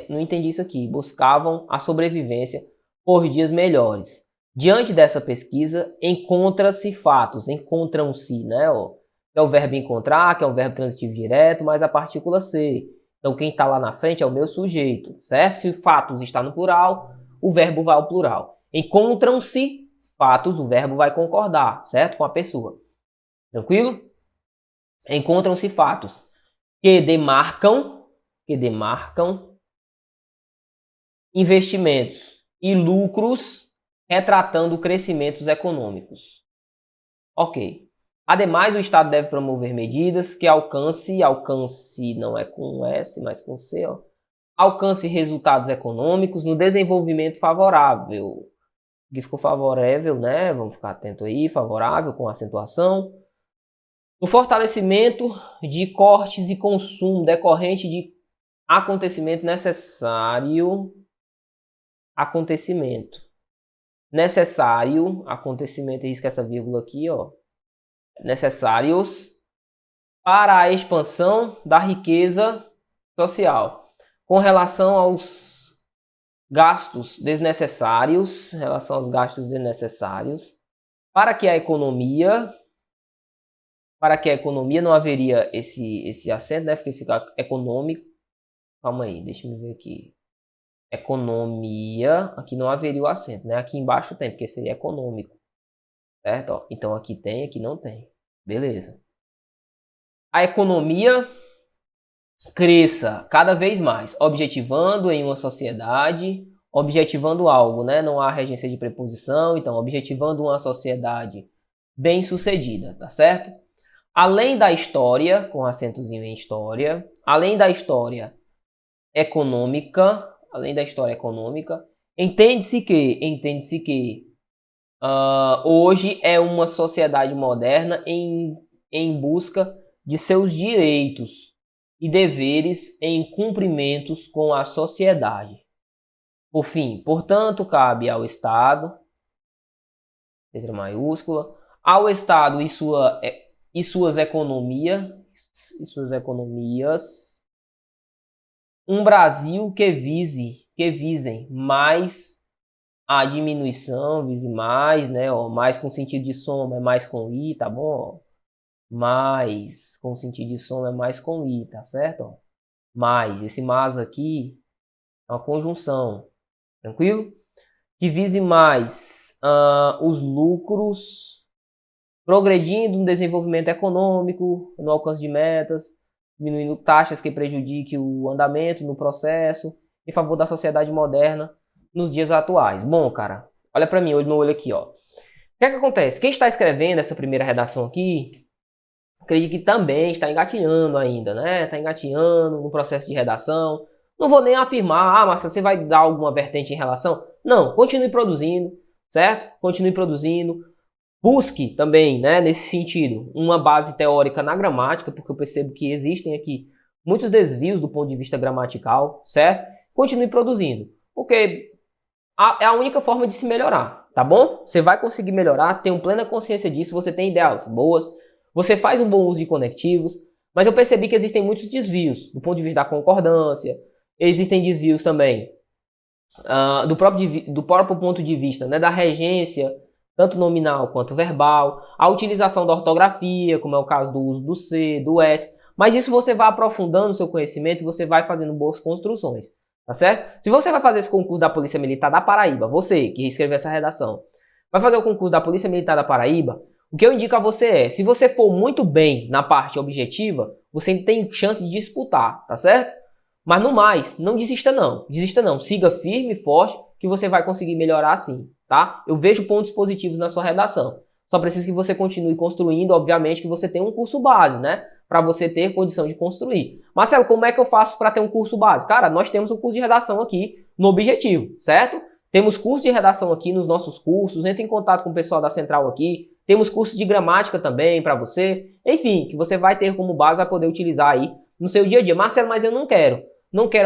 não entendi isso aqui, buscavam a sobrevivência por dias melhores. Diante dessa pesquisa, encontram-se, né? Ó, que é o verbo encontrar, que é um verbo transitivo direto, mais a partícula ser. Então, quem está lá na frente é o meu sujeito, certo? Se fatos está no plural, o verbo vai ao plural. Encontram-se fatos, o verbo vai concordar, certo? Com a pessoa. Tranquilo? Encontram-se fatos que demarcam investimentos e lucros retratando crescimentos econômicos. Ok. Ademais, o Estado deve promover medidas que alcance não é com S, mas com C, ó, alcance resultados econômicos no desenvolvimento favorável. Aqui ficou favorável, né? Vamos ficar atento aí, favorável com acentuação. No fortalecimento de cortes de consumo decorrente de acontecimento, risca essa vírgula aqui, ó, necessários para a expansão da riqueza social, com relação aos gastos desnecessários, para que a economia não haveria esse acento, né? Porque fica econômico. Calma aí, deixa eu ver aqui. Economia, aqui não haveria o acento, né? Aqui embaixo tem, porque seria econômico. Certo? Ó, então aqui tem, aqui não tem. Beleza. A economia cresça cada vez mais, objetivando em uma sociedade, objetivando algo, né? Não há regência de preposição, então objetivando uma sociedade bem-sucedida, tá certo? Além da história, com acentozinho em história, além da história econômica, entende-se que hoje é uma sociedade moderna em busca de seus direitos e deveres em cumprimentos com a sociedade. Por fim, portanto, cabe ao Estado, letra maiúscula, ao Estado e suas economias, um Brasil que visem mais a diminuição, vise mais, né? Ó, mais com sentido de soma é mais com i, tá bom? Mais com sentido de soma é mais com i, tá certo? Ó, mais, esse mais aqui é uma conjunção, tranquilo? Que vise mais os lucros, progredindo no desenvolvimento econômico, no alcance de metas, diminuindo taxas que prejudiquem o andamento no processo, em favor da sociedade moderna nos dias atuais. Bom, cara, olha para mim, olho no olho aqui, ó. O que é que acontece? Quem está escrevendo essa primeira redação aqui, acredito que também está engatinhando ainda, né? Está engatinhando no processo de redação. Não vou nem afirmar, Marcelo, você vai dar alguma vertente em relação? Não, continue produzindo, certo? Continue produzindo. Busque também, né, nesse sentido, uma base teórica na gramática, porque eu percebo que existem aqui muitos desvios do ponto de vista gramatical, certo? Continue produzindo, porque é a única forma de se melhorar, tá bom? Você vai conseguir melhorar, tenho plena consciência disso, você tem ideias boas, você faz um bom uso de conectivos, mas eu percebi que existem muitos desvios do ponto de vista da concordância, existem desvios também do próprio ponto de vista, né, da regência tanto nominal quanto verbal, a utilização da ortografia, como é o caso do uso do C, do S, mas isso você vai aprofundando o seu conhecimento e você vai fazendo boas construções, tá certo? Se você vai fazer esse concurso da Polícia Militar da Paraíba, você que escreveu essa redação, vai fazer o concurso da Polícia Militar da Paraíba, o que eu indico a você é, se você for muito bem na parte objetiva, você tem chance de disputar, tá certo? Mas no mais, não desista não, siga firme e forte que você vai conseguir melhorar sim, tá? Eu vejo pontos positivos na sua redação, só preciso que você continue construindo, obviamente que você tem um curso base, né? Para você ter condição de construir. Marcelo, como é que eu faço para ter um curso base? Cara, nós temos um curso de redação aqui no Objetivo, certo? Temos curso de redação aqui nos nossos cursos, entre em contato com o pessoal da Central aqui, temos curso de gramática também para você, enfim, que você vai ter como base, vai poder utilizar aí no seu dia a dia. Marcelo, mas eu não quero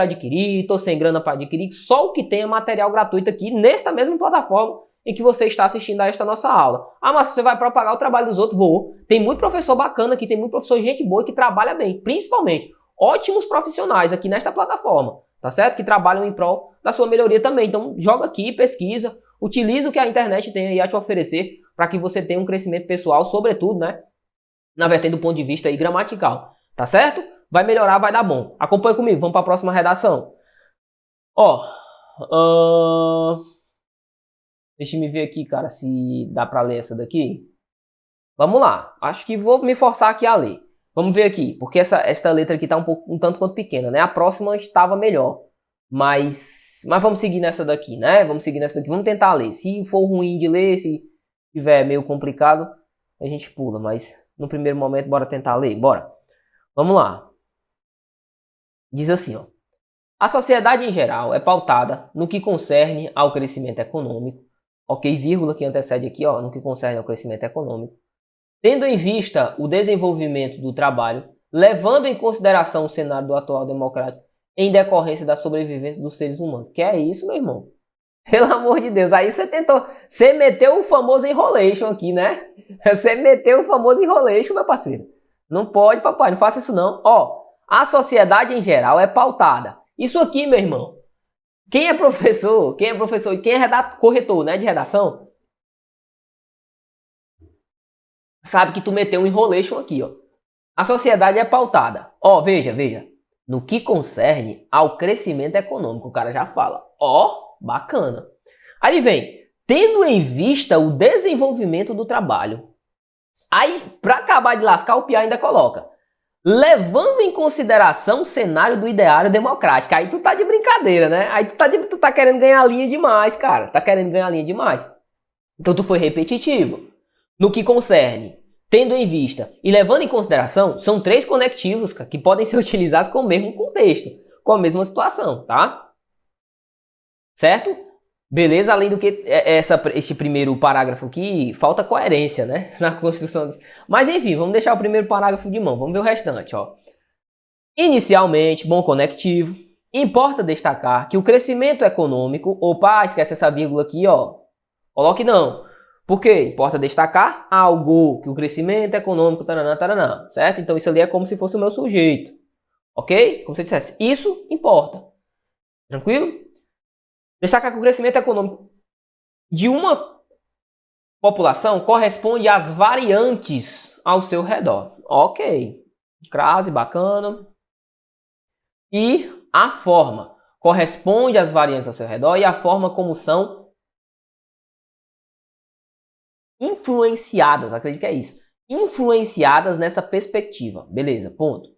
adquirir, estou sem grana para adquirir, só o que tem é material gratuito aqui nesta mesma plataforma em que você está assistindo a esta nossa aula. Ah, mas você vai propagar o trabalho dos outros? Vou. Tem muito professor bacana aqui, tem muito professor gente boa que trabalha bem, principalmente ótimos profissionais aqui nesta plataforma, tá certo? Que trabalham em prol da sua melhoria também. Então joga aqui, pesquisa, utiliza o que a internet tem aí a te oferecer para que você tenha um crescimento pessoal, sobretudo, né, na vertente do ponto de vista aí gramatical, tá certo? Vai melhorar, vai dar bom. Acompanha comigo, vamos para a próxima redação. Deixa eu me ver aqui, cara, se dá para ler essa daqui. Vamos lá, acho que vou me forçar aqui a ler. Vamos ver aqui, porque esta letra aqui está um tanto quanto pequena, né? A próxima estava melhor, mas vamos seguir nessa daqui, né? Vamos tentar ler. Se for ruim de ler, se tiver meio complicado, a gente pula, mas no primeiro momento, bora tentar ler, bora. Vamos lá. Diz assim, ó. A sociedade em geral é pautada no que concerne ao crescimento econômico, ok, vírgula que antecede aqui, ó, no que concerne ao crescimento econômico, tendo em vista o desenvolvimento do trabalho, levando em consideração o cenário do atual democrático em decorrência da sobrevivência dos seres humanos. Que é isso, meu irmão? Pelo amor de Deus, aí você meteu o famoso enrolation aqui, né? Você meteu o famoso enrolation, meu parceiro. Não pode, papai, não faça isso não. Ó, a sociedade em geral é pautada. Isso aqui, meu irmão, quem é professor e quem é corretor, né, de redação, sabe que tu meteu um enrolation aqui, ó. A sociedade é pautada. Ó, veja, no que concerne ao crescimento econômico, o cara já fala. Ó, bacana. Aí vem, tendo em vista o desenvolvimento do trabalho. Aí, pra acabar de lascar, o piá ainda coloca, levando em consideração o cenário do ideário democrático. Aí tu tá de brincadeira, né? Aí tu tá querendo ganhar linha demais, cara. Tá querendo ganhar linha demais. Então tu foi repetitivo. No que concerne, tendo em vista e levando em consideração, são três conectivos, cara, que podem ser utilizados com o mesmo contexto, com a mesma situação, tá? Certo? Beleza? Além do que este primeiro parágrafo aqui, falta coerência, né? Na construção. Mas enfim, vamos deixar o primeiro parágrafo de mão. Vamos ver o restante, ó. Inicialmente, bom conectivo. Importa destacar que o crescimento econômico... Opa, esquece essa vírgula aqui, ó. Coloque não. Por quê? Importa destacar algo, que o crescimento econômico... Taranã, taranã, certo? Então isso ali é como se fosse o meu sujeito. Ok? Como se eu dissesse. Isso importa. Tranquilo? Destacar que o crescimento econômico de uma população corresponde às variantes ao seu redor. Ok. Crase, bacana. E a forma corresponde às variantes ao seu redor e a forma como são influenciadas, acredito que é isso. Influenciadas nessa perspectiva. Beleza, ponto.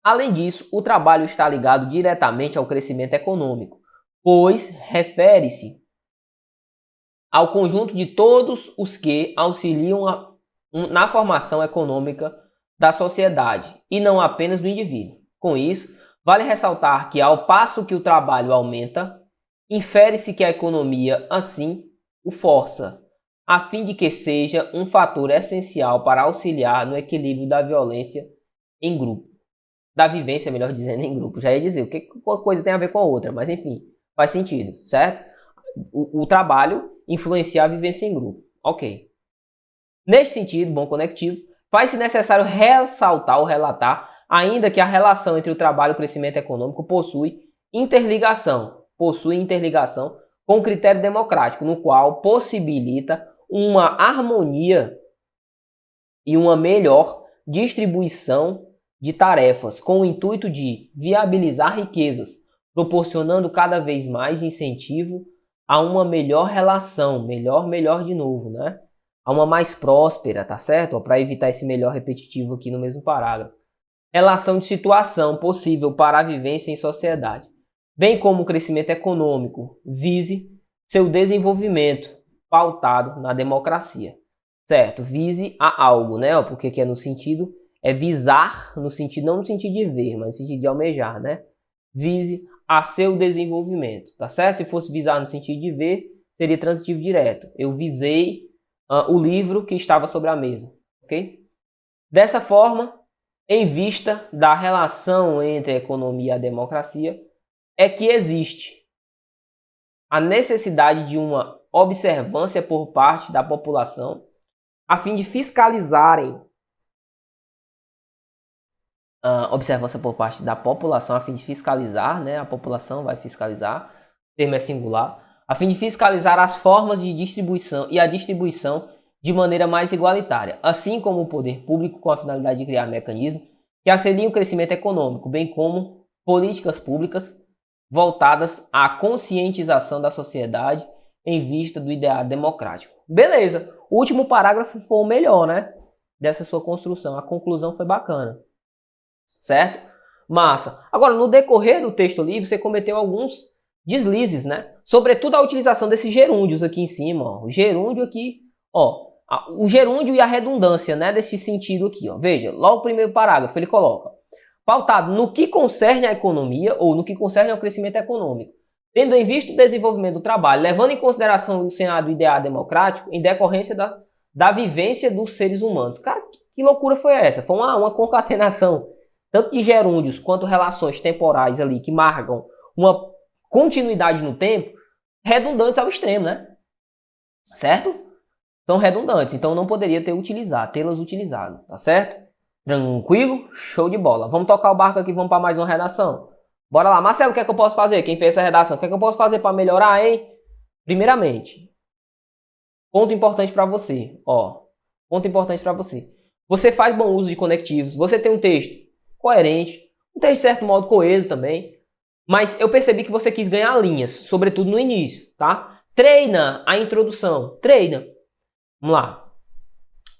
Além disso, o trabalho está ligado diretamente ao crescimento econômico, pois refere-se ao conjunto de todos os que auxiliam na formação econômica da sociedade e não apenas do indivíduo. Com isso, vale ressaltar que ao passo que o trabalho aumenta, infere-se que a economia, assim, o força, a fim de que seja um fator essencial para auxiliar no equilíbrio da violência em grupo. Da vivência, melhor dizendo, em grupo. Já ia dizer o que uma coisa tem a ver com a outra, mas enfim. Faz sentido, certo? O trabalho influencia a vivência em grupo. Ok. Neste sentido, bom conectivo, faz-se necessário ressaltar ou relatar ainda que a relação entre o trabalho e o crescimento econômico possui interligação com o critério democrático, no qual possibilita uma harmonia e uma melhor distribuição de tarefas, com o intuito de viabilizar riquezas, proporcionando cada vez mais incentivo a uma melhor relação, melhor de novo, né? A uma mais próspera, tá certo? Para evitar esse melhor repetitivo aqui no mesmo parágrafo. Relação de situação possível para a vivência em sociedade, bem como o crescimento econômico, vise seu desenvolvimento pautado na democracia, certo? Vise a algo, né? Porque que é no sentido, é visar, no sentido, não no sentido de ver, mas no sentido de almejar, né? Vise a seu desenvolvimento, tá certo? Se fosse visar no sentido de ver, seria transitivo direto. Eu visei o livro que estava sobre a mesa, ok? Dessa forma, em vista da relação entre a economia e a democracia, é que existe a necessidade de uma observância por parte da população a fim de fiscalizarem observância por parte da população a fim de fiscalizar, né? A população vai fiscalizar, o termo é singular, a fim de fiscalizar as formas de distribuição e a distribuição de maneira mais igualitária, assim como o poder público com a finalidade de criar mecanismos que auxiliem o crescimento econômico, bem como políticas públicas voltadas à conscientização da sociedade em vista do ideal democrático. Beleza, o último parágrafo foi o melhor, né? Dessa sua construção, a conclusão foi bacana. Certo? Massa. Agora, no decorrer do texto livre, você cometeu alguns deslizes, né? Sobretudo a utilização desses gerúndios aqui em cima, ó. O gerúndio aqui, ó. O gerúndio e a redundância, né? Desse sentido aqui, ó. Veja, logo o primeiro parágrafo, ele coloca: pautado no que concerne à economia ou no que concerne ao crescimento econômico, tendo em vista o desenvolvimento do trabalho, levando em consideração o Senado ideal democrático em decorrência da vivência dos seres humanos. Cara, que loucura foi essa? Foi uma concatenação tanto de gerúndios quanto relações temporais ali que marcam uma continuidade no tempo, redundantes ao extremo, né? Certo? São redundantes, então não poderia tê-las utilizado, tá certo? Tranquilo? Show de bola. Vamos tocar o barco aqui, vamos para mais uma redação. Bora lá. Marcelo, o que é que eu posso fazer? Quem fez essa redação? O que é que eu posso fazer para melhorar, hein? Primeiramente, ponto importante para você, ó. Ponto importante para você. Você faz bom uso de conectivos, você tem um texto coerente, um texto de certo modo coeso também, mas eu percebi que você quis ganhar linhas, sobretudo no início, tá? Treina a introdução, treina. Vamos lá.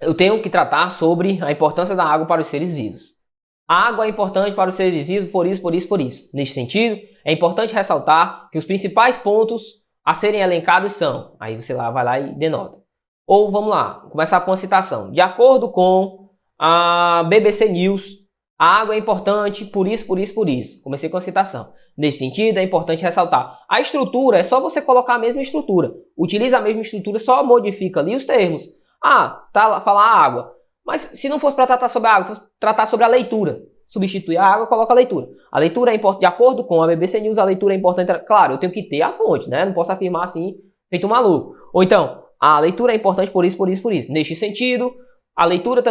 Eu tenho que tratar sobre a importância da água para os seres vivos. A água é importante para os seres vivos por isso. Neste sentido, é importante ressaltar que os principais pontos a serem elencados são, aí você vai lá e denota. Ou vamos lá, começar com uma citação. De acordo com a BBC News, a água é importante por isso. Comecei com a citação. Nesse sentido, é importante ressaltar. A estrutura, é só você colocar a mesma estrutura. Utiliza a mesma estrutura, só modifica ali os termos. Falar água. Mas se não fosse para tratar sobre a água, fosse tratar sobre a leitura. Substituir a água, coloca a leitura. A leitura é importante, de acordo com a BBC News, a leitura é importante. Claro, eu tenho que ter a fonte, né? Não posso afirmar assim, feito um maluco. Ou então, a leitura é importante por isso. Neste sentido, a leitura,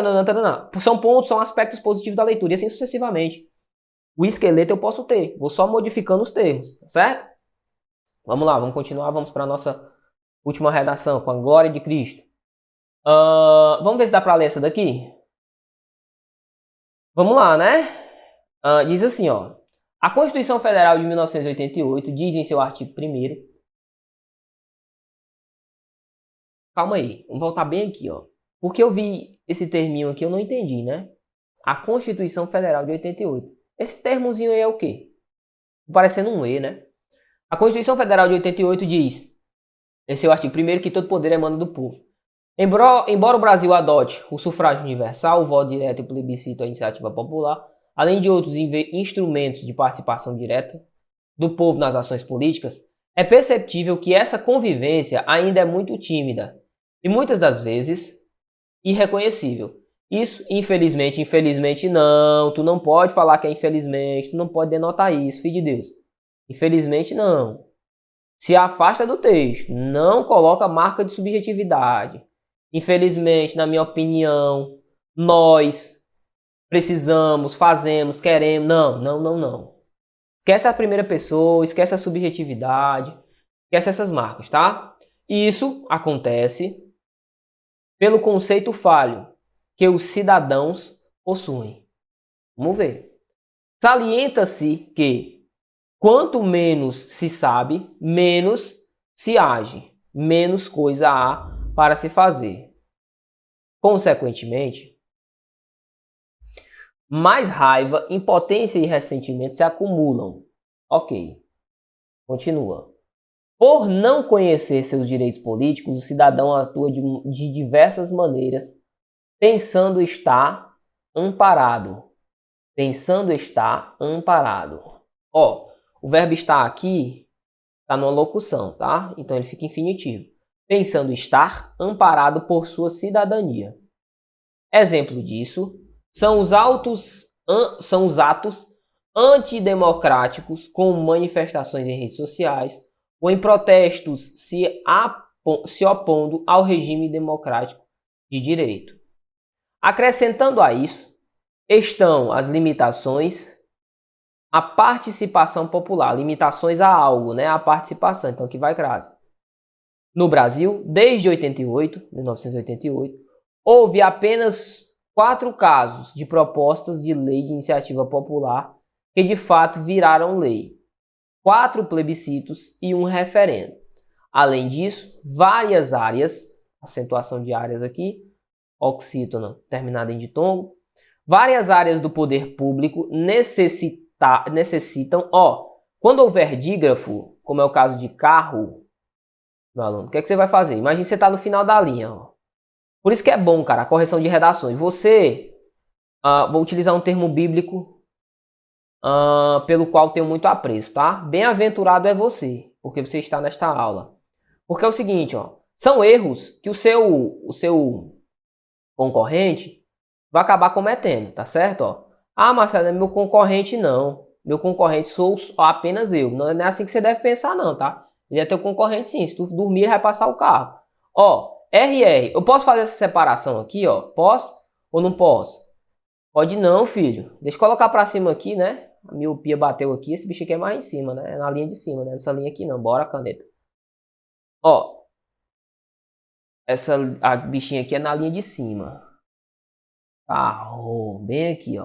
são pontos, são aspectos positivos da leitura, e assim sucessivamente. O esqueleto eu posso ter, vou só modificando os termos, tá certo? Vamos lá, vamos continuar, vamos para a nossa última redação, com a glória de Cristo. Vamos ver se dá para ler essa daqui? Vamos lá, né? Diz assim, ó. A Constituição Federal de 1988 diz em seu artigo 1º... Calma aí, vamos voltar bem aqui, ó. Porque eu vi esse terminho aqui, eu não entendi, né? A Constituição Federal de 88. Esse termozinho aí é o quê? Parecendo um E, né? A Constituição Federal de 88 diz, em seu artigo 1º, que todo poder emana do povo. Embora o Brasil adote o sufrágio universal, o voto direto e o plebiscito, a iniciativa popular, além de outros instrumentos de participação direta do povo nas ações políticas, é perceptível que essa convivência ainda é muito tímida e muitas das vezes irreconhecível. Isso, infelizmente não, tu não pode falar que é infelizmente, tu não pode denotar isso, filho de Deus. Infelizmente não. Se afasta do texto, não coloca marca de subjetividade. Infelizmente, na minha opinião, nós precisamos, fazemos, queremos, não. Esquece a primeira pessoa, esquece a subjetividade, esquece essas marcas, tá? Isso acontece pelo conceito falho que os cidadãos possuem. Vamos ver. Salienta-se que quanto menos se sabe, menos se age, menos coisa há para se fazer. Consequentemente, mais raiva, impotência e ressentimento se acumulam. Ok. Continua. Por não conhecer seus direitos políticos, o cidadão atua de diversas maneiras, pensando estar amparado. Pensando estar amparado. Ó, o verbo estar aqui está numa locução, tá? Então ele fica infinitivo. Pensando estar amparado por sua cidadania. Exemplo disso são os atos antidemocráticos, como manifestações em redes sociais ou em protestos se opondo ao regime democrático de direito. Acrescentando a isso, estão as limitações à participação popular, limitações a algo, né? A participação, então aqui vai crase. No Brasil, desde 1988, houve apenas 4 casos de propostas de lei de iniciativa popular que de fato viraram lei. 4 plebiscitos e 1 referendo. Além disso, várias áreas, acentuação de áreas aqui, oxítona terminada em ditongo, várias áreas do poder público necessitam, quando houver dígrafo, como é o caso de carro, meu aluno, o que é que você vai fazer? Imagina você está no final da linha, ó. Por isso que é bom, cara, a correção de redações. Você, vou utilizar um termo bíblico pelo qual tenho muito apreço, tá? Bem-aventurado é você, porque você está nesta aula. Porque é o seguinte, são erros que o seu concorrente vai acabar cometendo, tá certo? Marcelo, é meu concorrente não. Meu concorrente sou apenas eu. Não é assim que você deve pensar não, tá? Ele é teu concorrente sim. Se tu dormir, ele vai passar o carro. RR. Eu posso fazer essa separação aqui, Posso ou não posso? Pode não, filho. Deixa eu colocar pra cima aqui, né? A miopia bateu aqui. Esse bicho aqui é mais em cima, né? É na linha de cima, né? Nessa linha aqui não. Bora, caneta. A bichinha aqui é na linha de cima. Bem aqui,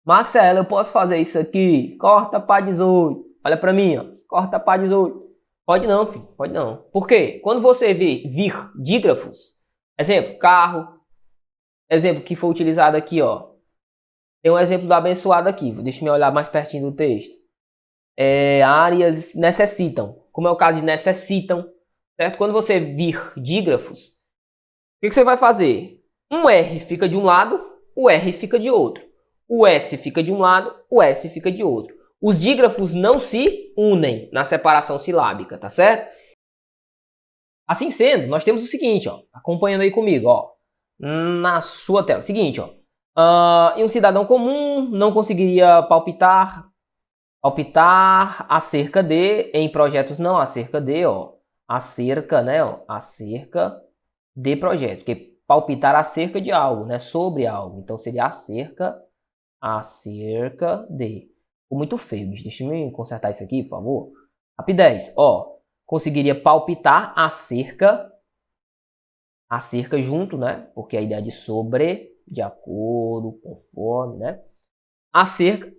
Marcelo, eu posso fazer isso aqui? Corta para 18. Olha pra mim, Corta para 18. Pode não, filho. Pode não. Por quê? Quando você vir dígrafos, exemplo, carro, exemplo que foi utilizado aqui, Tem um exemplo do abençoado aqui. Deixa eu olhar mais pertinho do texto. Áreas necessitam. Como é o caso de necessitam, certo? Quando você vir dígrafos, o que você vai fazer? Um R fica de um lado, o R fica de outro. O S fica de um lado, o S fica de outro. Os dígrafos não se unem na separação silábica, tá certo? Assim sendo, nós temos o seguinte, acompanhando aí comigo, na sua tela. Seguinte, e um cidadão comum não conseguiria palpitar acerca de, em projetos não acerca de, acerca, né, acerca de projetos, porque palpitar acerca de algo, né, sobre algo, então seria acerca de. Ficou muito feio, bicho. Deixa eu consertar isso aqui, por favor. Rapidez, conseguiria palpitar acerca junto, né, porque a ideia de sobre, de acordo, conforme, né, acerca,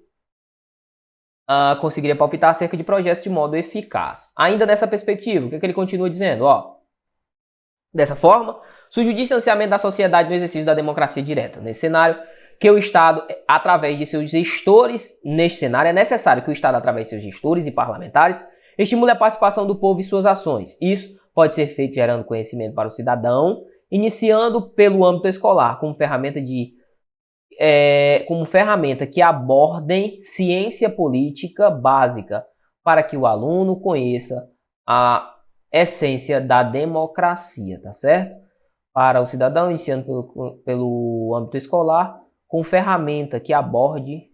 conseguiria palpitar acerca de projetos de modo eficaz. Ainda nessa perspectiva, o que ele continua dizendo? Dessa forma, surge o distanciamento da sociedade no exercício da democracia direta. Nesse cenário, que o Estado, através de seus gestores, neste cenário, é necessário que o Estado, através de seus gestores e parlamentares, estimule a participação do povo em suas ações. Isso pode ser feito gerando conhecimento para o cidadão, iniciando pelo âmbito escolar, como ferramenta que abordem ciência política básica, para que o aluno conheça a essência da democracia, tá certo? Para o cidadão, iniciando pelo âmbito escolar, com ferramenta que aborde,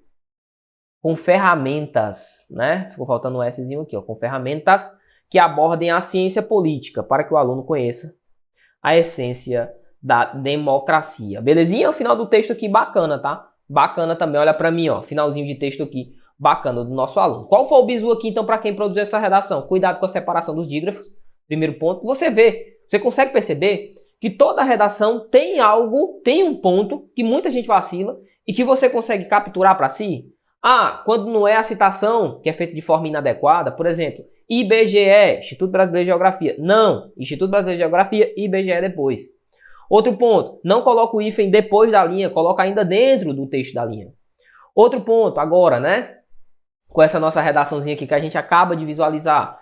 com ferramentas, né? Ficou faltando um Szinho aqui, com ferramentas que abordem a ciência política, para que o aluno conheça a essência da democracia. Belezinha? O final do texto aqui bacana, tá? Bacana também, olha pra mim, finalzinho de texto aqui, bacana do nosso aluno. Qual foi o bizu aqui, então, para quem produziu essa redação? Cuidado com a separação dos dígrafos, primeiro ponto. Você consegue perceber que toda redação tem algo, tem um ponto que muita gente vacila e que você consegue capturar para si. Ah, quando não é a citação que é feita de forma inadequada, por exemplo, IBGE, Instituto Brasileiro de Geografia. Não, Instituto Brasileiro de Geografia, IBGE depois. Outro ponto, não coloca o hífen depois da linha, coloca ainda dentro do texto da linha. Outro ponto, agora, né? Com essa nossa redaçãozinha aqui que a gente acaba de visualizar,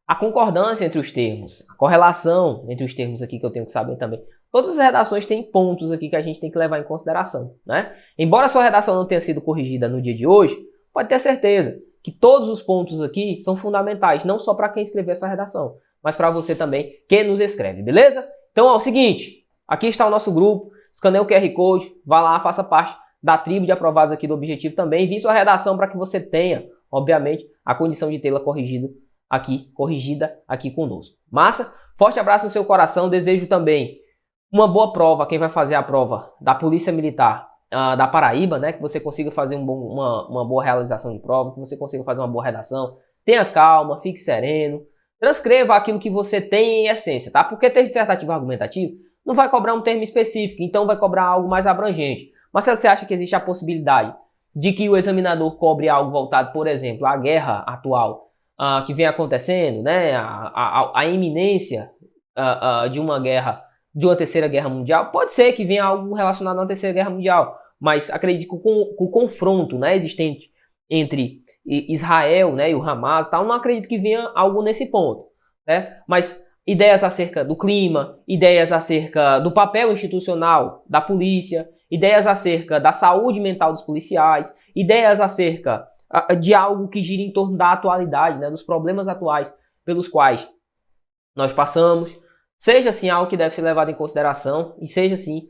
a concordância entre os termos, a correlação entre os termos aqui que eu tenho que saber também. Todas as redações têm pontos aqui que a gente tem que levar em consideração, né? Embora a sua redação não tenha sido corrigida no dia de hoje, pode ter certeza que todos os pontos aqui são fundamentais, não só para quem escreveu essa redação, mas para você também que nos escreve, beleza? Então é o seguinte, aqui está o nosso grupo, escaneie o QR Code, vá lá, faça parte da tribo de aprovados aqui do Objetivo também, envie sua redação para que você tenha, obviamente, a condição de tê-la corrigida aqui conosco. Massa? Forte abraço no seu coração, desejo também uma boa prova, quem vai fazer a prova da Polícia Militar da Paraíba, né? Que você consiga fazer uma boa realização de prova, que você consiga fazer uma boa redação, tenha calma, fique sereno, transcreva aquilo que você tem em essência, tá? Porque ter dissertativo argumentativo não vai cobrar um termo específico, então vai cobrar algo mais abrangente. Mas se você acha que existe a possibilidade de que o examinador cobre algo voltado, por exemplo, à guerra atual que vem acontecendo, né? A iminência de uma guerra, de uma terceira guerra mundial, pode ser que venha algo relacionado a uma terceira guerra mundial, mas acredito que com o confronto, né, existente entre Israel, né, e o Hamas, tal, não acredito que venha algo nesse ponto, né? Mas ideias acerca do clima, ideias acerca do papel institucional da polícia, ideias acerca da saúde mental dos policiais, ideias acerca de algo que gira em torno da atualidade, né, dos problemas atuais pelos quais nós passamos, seja assim algo que deve ser levado em consideração e seja assim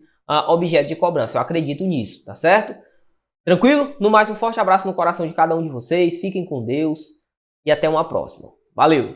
objeto de cobrança. Eu acredito nisso, tá certo? Tranquilo? No mais, um forte abraço no coração de cada um de vocês, fiquem com Deus e até uma próxima. Valeu!